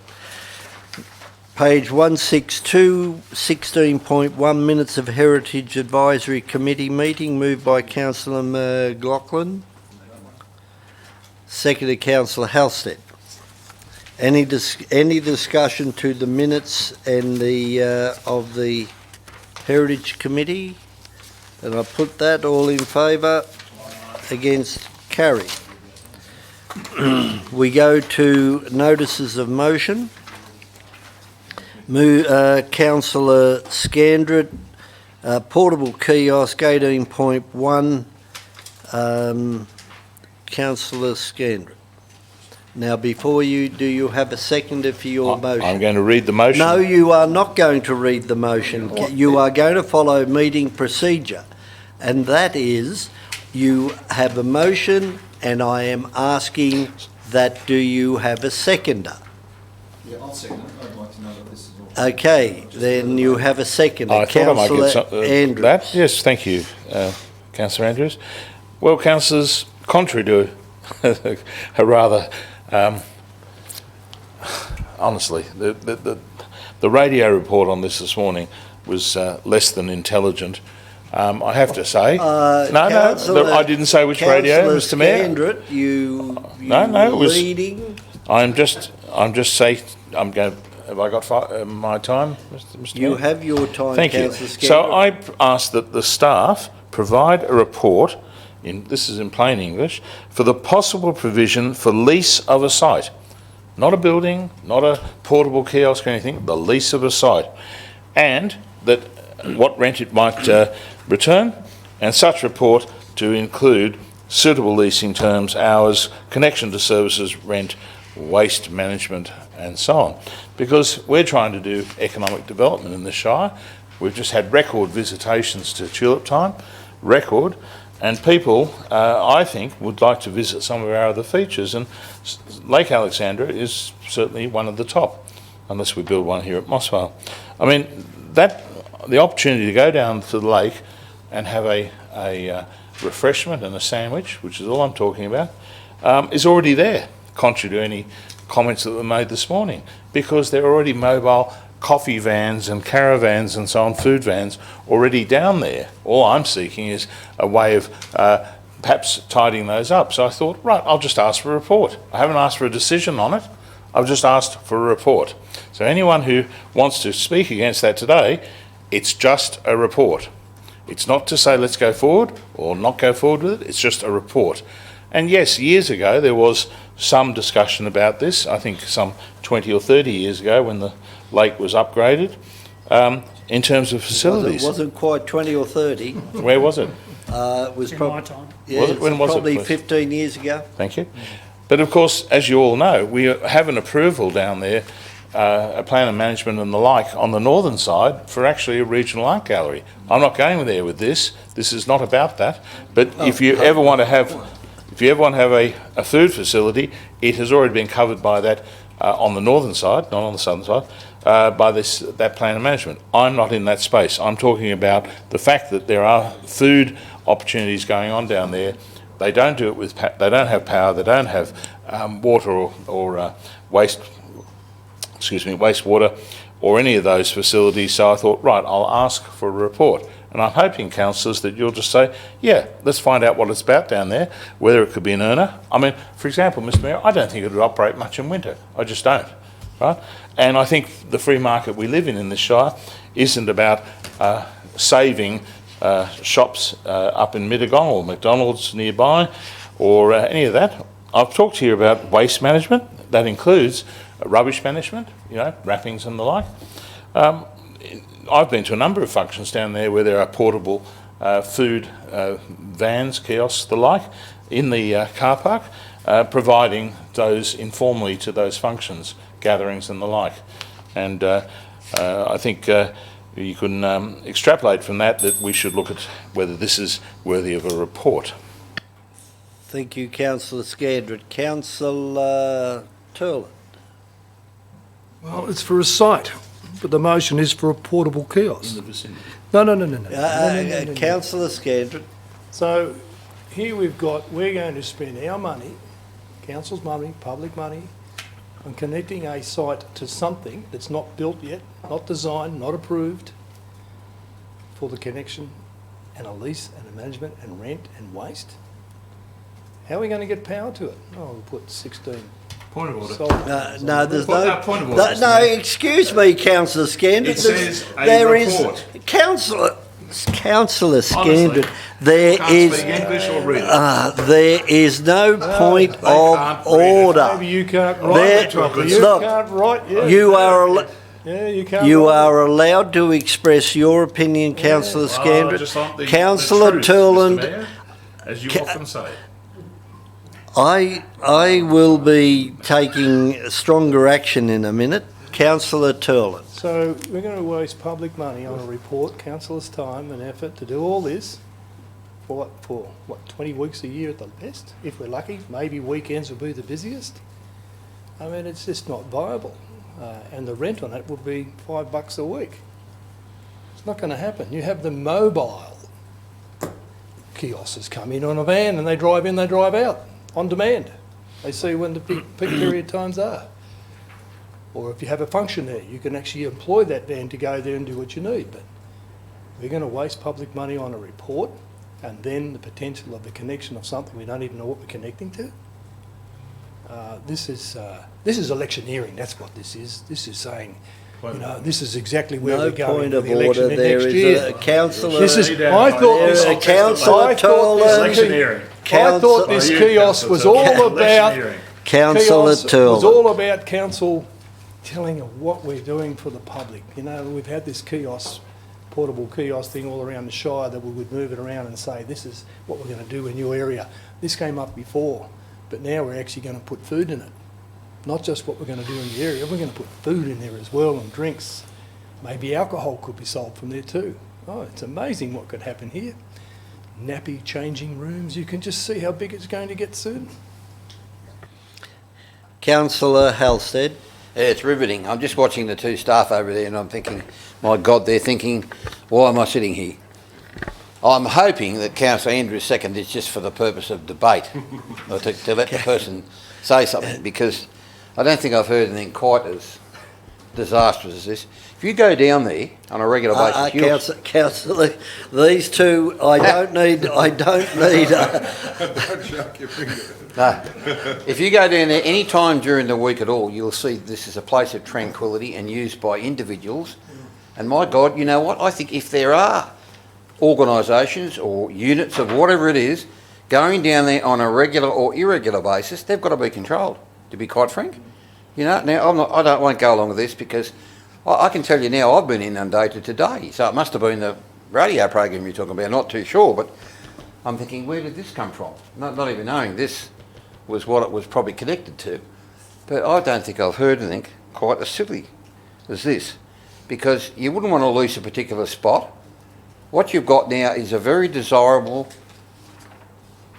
Speaker 1: Page 162, 16.1, minutes of Heritage Advisory Committee meeting, moved by Councillor McLaughlin, seconded Councillor Halstead. Any discussion to the minutes and the of the Heritage Committee? And I put that. All in favour? Against? Carried. We go to notices of motion. Councillor Scandrett, portable kiosk, 18.1. Councillor Scandrett. Now, before you, do you have a seconder for your motion?
Speaker 6: I'm going to read the motion.
Speaker 1: No, you are not going to read the motion. You are going to follow meeting procedure, and that is you have a motion, and I am asking that do you have a seconder?
Speaker 12: Yeah, I'll second it. I'd like to know that this is all.
Speaker 1: Okay, then you have a seconder.
Speaker 6: I thought I might get
Speaker 1: Councillor Andrews.
Speaker 6: that. Yes, thank you, Councillor Andrews. Well, councillors, contrary to a rather, honestly, the radio report on this morning was less than intelligent. I have to say. I didn't say which radio, Mr. Mayor.
Speaker 1: Scandrett,
Speaker 6: No, it was.
Speaker 1: leading.
Speaker 6: I'm just saying. I'm going. Have I got my time, Mr.
Speaker 1: You
Speaker 6: Mayor?
Speaker 1: have your time,
Speaker 6: Thank you.
Speaker 1: Councillor Scandrett.
Speaker 6: So I ask that the staff provide a report, this is in plain English, for the possible provision for lease of a site. Not a building, not a portable kiosk or anything, the lease of a site. And that what rent it might return, and such report to include suitable leasing terms, hours, connection to services, rent, waste management and so on. Because we're trying to do economic development in the Shire. We've just had record visitations to Tulip Time, record, and people, I think, would like to visit some of our other features, and Lake Alexandra is certainly one of the top, unless we build one here at Mossvale. I mean, the opportunity to go down to the lake and have a refreshment and a sandwich, which is all I'm talking about, is already there, contrary to any comments that were made this morning, because there are already mobile coffee vans and caravans and so on, food vans already down there. All I'm seeking is a way of perhaps tidying those up. So I thought, right, I'll just ask for a report. I haven't asked for a decision on it. I've just asked for a report. So anyone who wants to speak against that today, it's just a report. It's not to say let's go forward or not go forward with it, it's just a report. And yes, years ago there was some discussion about this, I think some 20 or 30 years ago when the lake was upgraded, in terms of facilities.
Speaker 1: It wasn't quite 20 or 30.
Speaker 6: Where was it?
Speaker 1: It was
Speaker 13: In
Speaker 1: probably...
Speaker 13: my time.
Speaker 1: Yeah,
Speaker 6: Was it? When was it,
Speaker 1: probably
Speaker 6: please?
Speaker 1: 15 years ago.
Speaker 6: Thank you. But of course, as you all know, we have an approval down there, a plan of management and the like on the northern side for actually a regional art gallery. I'm not going there with this. This is not about that. But if you ever want to have, a food facility, it has already been covered by that on the northern side, not on the southern side, by that plan of management. I'm not in that space. I'm talking about the fact that there are food opportunities going on down there. They don't do it with. They don't have power. They don't have water or wastewater or any of those facilities. So I thought, right, I'll ask for a report. And I'm hoping, councillors, that you'll just say, yeah, let's find out what it's about down there, whether it could be an earner. I mean, for example, Mr Mayor, I don't think it would operate much in winter. I just don't, right? And I think the free market we live in this Shire isn't about saving shops up in Mittagong or McDonald's nearby or any of that. I've talked to you about waste management. That includes rubbish management, wrappings and the like. I've been to a number of functions down there where there are portable food vans, kiosks, the like, in the car park, providing those informally to those functions, gatherings and the like. And I think you can extrapolate from that we should look at whether this is worthy of a report.
Speaker 1: Thank you, Councillor Scandrett. Councillor Turlett.
Speaker 7: Well, it's for a site, but the motion is for a portable kiosk.
Speaker 6: In the vicinity.
Speaker 7: No.
Speaker 1: Councillor Scandrett.
Speaker 7: So here we're going to spend our money, council's money, public money, on connecting a site to something that's not built yet, not designed, not approved, for the connection and a lease and a management and rent and waste. How are we going to get power to it? Oh, we'll put 16.
Speaker 6: Point of order.
Speaker 1: No, there's no...
Speaker 6: Point of order.
Speaker 1: No, excuse me, Councillor Scandrett.
Speaker 6: It says a
Speaker 1: there
Speaker 6: report.
Speaker 1: Is... Councillor Scandrett,
Speaker 6: Can't speak English or read it.
Speaker 1: there is no point of order.
Speaker 7: Maybe you can't write it properly. You
Speaker 1: Look,
Speaker 7: can't write, yeah.
Speaker 1: You are...
Speaker 7: you can't
Speaker 1: You
Speaker 7: write
Speaker 1: are allowed to express your opinion, Councillor Scandrett.
Speaker 6: just like the
Speaker 1: Councillor
Speaker 6: truth,
Speaker 1: Turland,
Speaker 6: Mr. Mayor, as you often say.
Speaker 1: I will be taking stronger action in a minute. Councillor Turland.
Speaker 7: So we're going to waste public money on a report, councillors' time and effort to do all this for 20 weeks a year at the best, if we're lucky. Maybe weekends will be the busiest. I mean, it's just not viable. And the rent on it would be $5 a week. It's not going to happen. You have the mobile kiosks come in on a van and they drive in, they drive out on demand. They see when the peak period times are. Or if you have a function there, you can actually employ that van to go there and do what you need. But we're going to waste public money on a report and then the potential of the connection of something we don't even know what we're connecting to. This is electioneering. That's what this is. This is saying, this is exactly where
Speaker 1: No
Speaker 7: we're going
Speaker 1: point
Speaker 7: with
Speaker 1: of
Speaker 7: the election
Speaker 1: order.
Speaker 7: in
Speaker 1: There
Speaker 7: next
Speaker 1: is
Speaker 7: year.
Speaker 1: a councillor.
Speaker 7: I thought this kiosk was all about.
Speaker 1: Councillor
Speaker 7: Kiosk was
Speaker 1: Turland.
Speaker 7: all about council telling what we're doing for the public. We've had this portable kiosk thing all around the Shire that we would move it around and say, this is what we're going to do in your area. This came up before, but now we're actually going to put food in it. Not just what we're going to do in the area, we're going to put food in there as well and drinks. Maybe alcohol could be sold from there too. Oh, it's amazing what could happen here. Nappy changing rooms, you can just see how big it's going to get soon.
Speaker 1: Councillor Halstead.
Speaker 3: Yeah, it's riveting. I'm just watching the two staff over there and I'm thinking, my God, they're thinking, why am I sitting here? I'm hoping that Councillor Andrews' second is just for the purpose of debate, or to let the person say something, because I don't think I've heard anything quite as disastrous as this. If you go down there on a regular basis,
Speaker 1: Councillor, these two, I don't need.
Speaker 3: No. If you go down there any time during the week at all, you'll see this is a place of tranquility and used by individuals. And my God, you know what? I think if there are organisations or units of whatever it is going down there on a regular or irregular basis, they've got to be controlled, to be quite frank. You know, now I won't go along with this because I can tell you now I've been inundated today. So it must have been the radio program you're talking about, not too sure, but I'm thinking, where did this come from? Not even knowing this was what it was probably connected to. But I don't think I've heard anything quite as silly as this, because you wouldn't want to lease a particular spot. What you've got now is a very desirable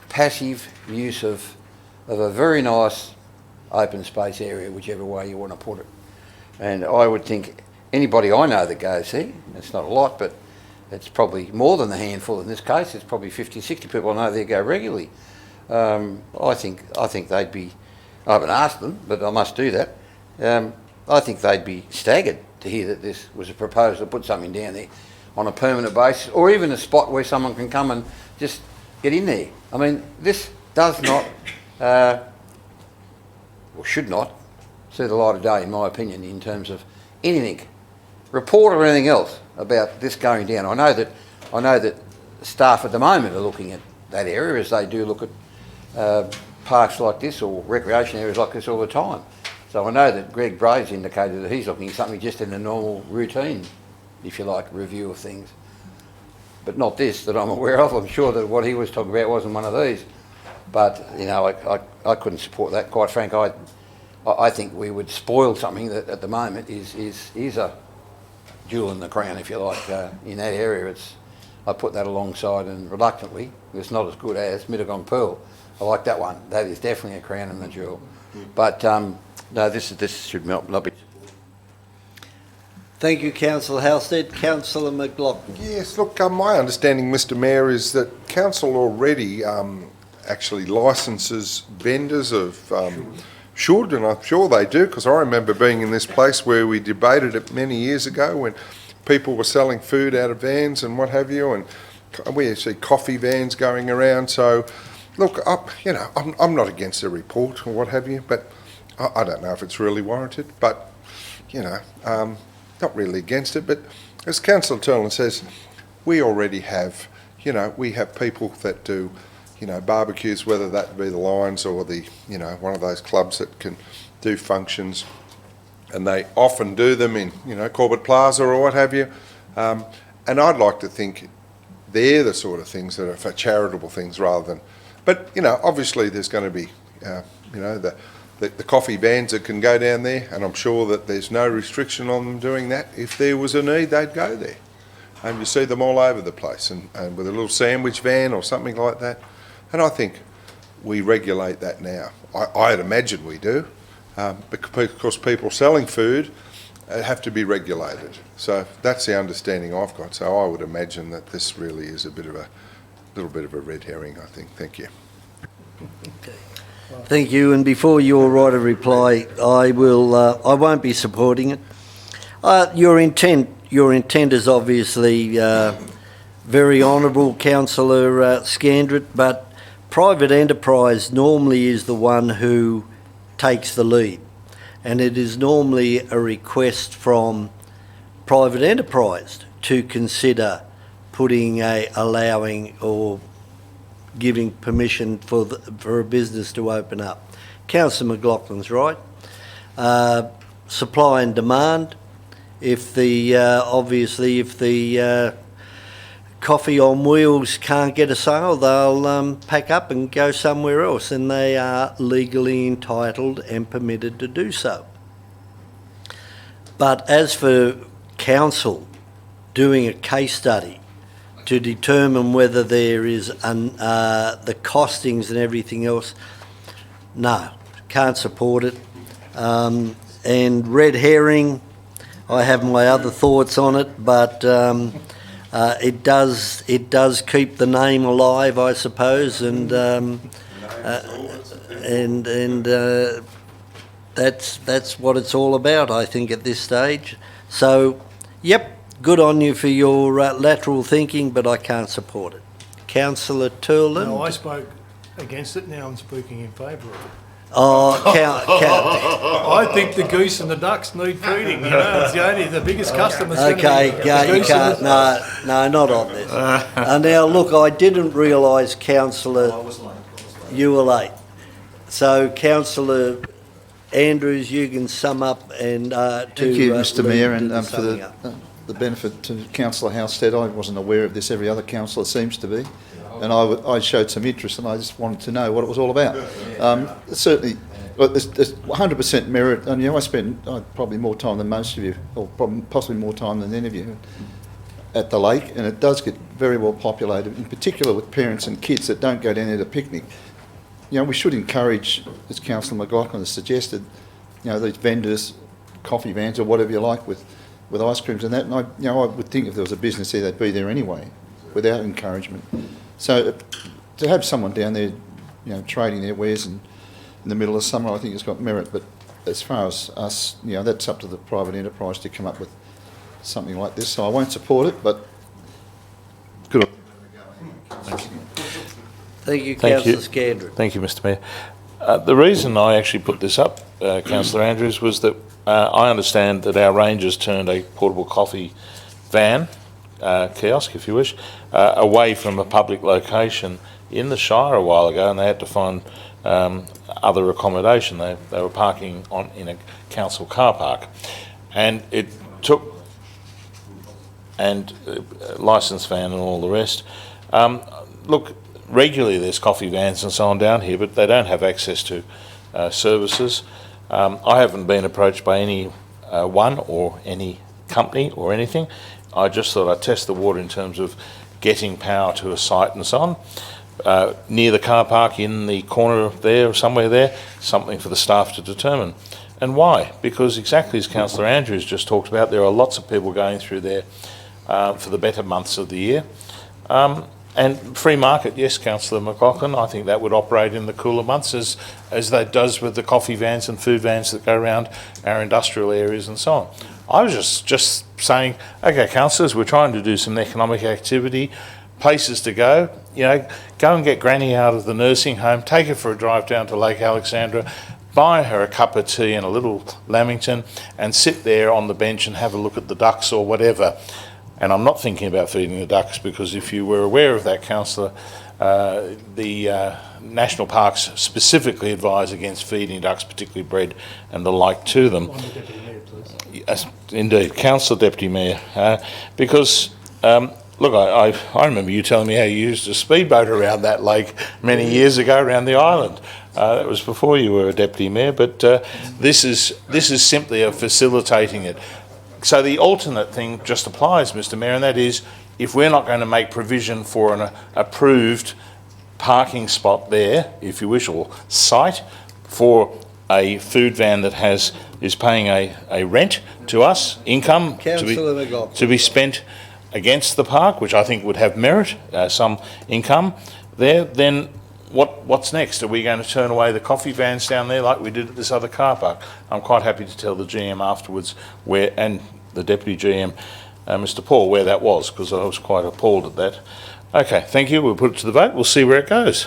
Speaker 3: passive use of a very nice open space area, whichever way you want to put it. And I would think anybody I know that goes there, it's not a lot, but it's probably more than a handful in this case. It's probably 50, 60 people I know there go regularly. I think they'd be, I haven't asked them, but I must do that. I think they'd be staggered to hear that this was a proposal to put something down there on a permanent basis, or even a spot where someone can come and just get in there. I mean, this does not, or should not, see the light of day, in my opinion, in terms of anything, report or anything else about this going down. I know that staff at the moment are looking at that area, as they do look at parks like this or recreation areas like this all the time. So I know that Greg Bray's indicated that he's looking at something just in a normal routine, if you like, review of things. But not this that I'm aware of. I'm sure that what he was talking about wasn't one of these. But, you know, I couldn't support that. Quite frank, I think we would spoil something that at the moment is a jewel in the crown, if you like, in that area. I put that alongside, and reluctantly, it's not as good as Mittagong Pearl. I like that one. That is definitely a crown and a jewel. But no, this should not be.
Speaker 1: Thank you, Councillor Halstead. Councillor McLaughlin.
Speaker 5: Yes, look, my understanding, Mr Mayor, is that council already actually licenses vendors of should, and I'm sure they do, because I remember being in this place where we debated it many years ago when people were selling food out of vans and what have you, and we see coffee vans going around. So, look, I'm not against a report or what have you, but I don't know if it's really warranted, but, not really against it. But as Councillor Turlin says, we already have, we have people that do, barbecues, whether that be the Lions or the, one of those clubs that can do functions, and they often do them in, Corbett Plaza or what have you. And I'd like to think they're the sort of things that are for charitable things rather than, but, obviously there's going to be, the coffee vans that can go down there, and I'm sure that there's no restriction on them doing that. If there was a need, they'd go there. And you see them all over the place, and with a little sandwich van or something like that. And I think we regulate that now. I'd imagine we do, because people selling food have to be regulated. So that's the understanding I've got. So I would imagine that this really is a little bit of a red herring, I think. Thank you.
Speaker 1: Okay. Thank you. And before you write a reply, I won't be supporting it. Your intent is obviously very honourable, Councillor Scandrett, but private enterprise normally is the one who takes the lead, and it is normally a request from private enterprise to consider allowing or giving permission for a business to open up. Councillor McLaughlin's right. Supply and demand. If the coffee on wheels can't get a sale, they'll pack up and go somewhere else, and they are legally entitled and permitted to do so. But as for council doing a case study to determine whether there is the costings and everything else, no, can't support it. And red herring, I have my other thoughts on it, but it does keep the name alive, I suppose, and that's what it's all about, I think, at this stage. So, yep, good on you for your lateral thinking, but I can't support it. Councillor Turland?
Speaker 7: No, I spoke against it, now I'm speaking in favour of it.
Speaker 1: Oh,
Speaker 7: I think the geese and the ducks need feeding, it's the biggest customers.
Speaker 1: Okay, you can't, no, not on this. Now, look, I didn't realise, Councillor, you were late. So, Councillor Andrews, you can sum up and
Speaker 12: Thank you, Mr Mayor, and for the benefit to Councillor Halstead, I wasn't aware of this. Every other councillor seems to be. And I showed some interest, and I just wanted to know what it was all about. Certainly, look, there's 100% merit. And I spent probably more time than most of you, or possibly more time than any of you, at the lake, and it does get very well populated, in particular with parents and kids that don't go down there to picnic. We should encourage, as Councillor McLaughlin has suggested, these vendors, coffee vans or whatever you like with ice creams and that. And I would think if there was a business there, they'd be there anyway, without encouragement. So to have someone down there, trading their wares in the middle of summer, I think it's got merit. But as far as us, that's up to the private enterprise to come up with something like this. So I won't support it, but good.
Speaker 1: Thank you, Councillor Scandrett.
Speaker 6: Thank you, Mr Mayor. The reason I actually put this up, Councillor Andrews, was that I understand that our rangers turned a portable coffee van, kiosk if you wish, away from a public location in the Shire a while ago, and they had to find other accommodation. They were parking in a council car park, and it took licence van and all the rest. Look, regularly there's coffee vans and so on down here, but they don't have access to services. I haven't been approached by any one or any company or anything. I just thought I'd test the water in terms of getting power to a site and so on. Near the car park in the corner there or somewhere there, something for the staff to determine. And why? Because exactly as Councillor Andrews just talked about, there are lots of people going through there for the better months of the year. And free market, yes, Councillor McLaughlin, I think that would operate in the cooler months as that does with the coffee vans and food vans that go around our industrial areas and so on. I was just saying, okay, councillors, we're trying to do some economic activity, places to go, go and get Granny out of the nursing home, take her for a drive down to Lake Alexandra, buy her a cup of tea and a little lamington and sit there on the bench and have a look at the ducks or whatever. And I'm not thinking about feeding the ducks, because if you were aware of that, Councillor, the national parks specifically advise against feeding ducks, particularly bread and the like, to them. Yes, indeed, Councillor Deputy Mayor, because look, I remember you telling me how you used a speedboat around that lake many years ago around the island. That was before you were a Deputy Mayor, but this is simply a facilitating it. So the alternate thing just applies, Mr Mayor, and that is, if we're not going to make provision for an approved parking spot there, if you wish, or site, for a food van that is paying a rent to us, income to be spent against the park, which I think would have merit, some income there, then what's next? Are we going to turn away the coffee vans down there like we did at this other car park? I'm quite happy to tell the GM afterwards where, and the Deputy GM, Mr Paul, where that was, because I was quite appalled at that. Okay, thank you. We'll put it to the vote. We'll see where it goes.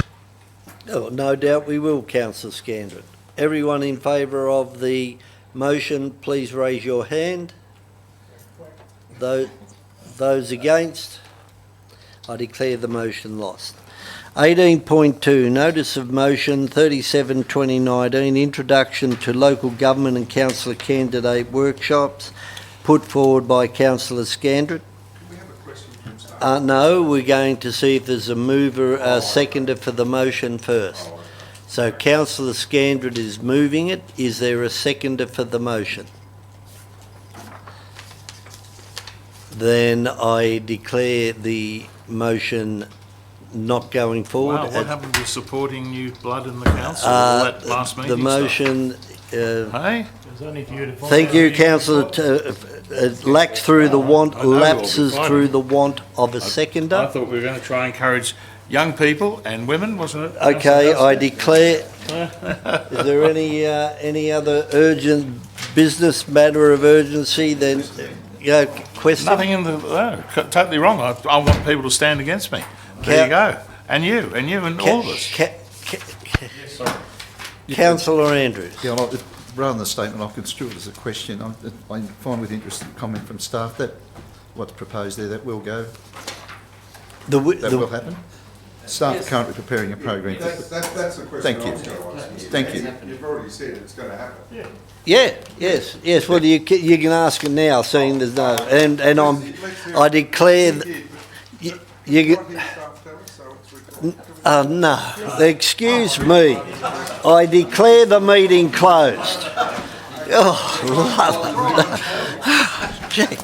Speaker 1: Oh, no doubt we will, Councillor Scandrett. Everyone in favour of the motion, please raise your hand. Those against? I declare the motion lost. 18.2, Notice of Motion 37/2019, Introduction to Local Government and Councillor Candidate Workshops, put forward by Councillor Scandrett. No, we're going to see if there's a mover, a seconder for the motion first. So Councillor Scandrett is moving it. Is there a seconder for the motion? Then I declare the motion not going forward.
Speaker 6: Wow, what happened to supporting new blood in the council at that last meeting?
Speaker 1: The motion...
Speaker 6: hey?
Speaker 1: Thank you, Councillor. It lapses through the want of a seconder.
Speaker 6: I thought we were going to try and encourage young people and women, wasn't it?
Speaker 1: Okay, I declare Is there any other urgent business matter of urgency than, question?
Speaker 6: Nothing in the, totally wrong. I want people to stand against me. There you go. And you, and all of us.
Speaker 1: Councillor Andrews.
Speaker 12: Yeah, rather than a statement, I'll construe it as a question. I find with interest the comment from staff that what's proposed there, that will go, that will happen. Staff are currently preparing a program.
Speaker 5: That's the question
Speaker 12: Thank you.
Speaker 5: I was going to ask you.
Speaker 12: Thank you.
Speaker 5: You've already said it's going to happen.
Speaker 1: Yes. Well, you can ask it now, seeing there's no, and I declare no. Excuse me. I declare the meeting closed. Oh, gee.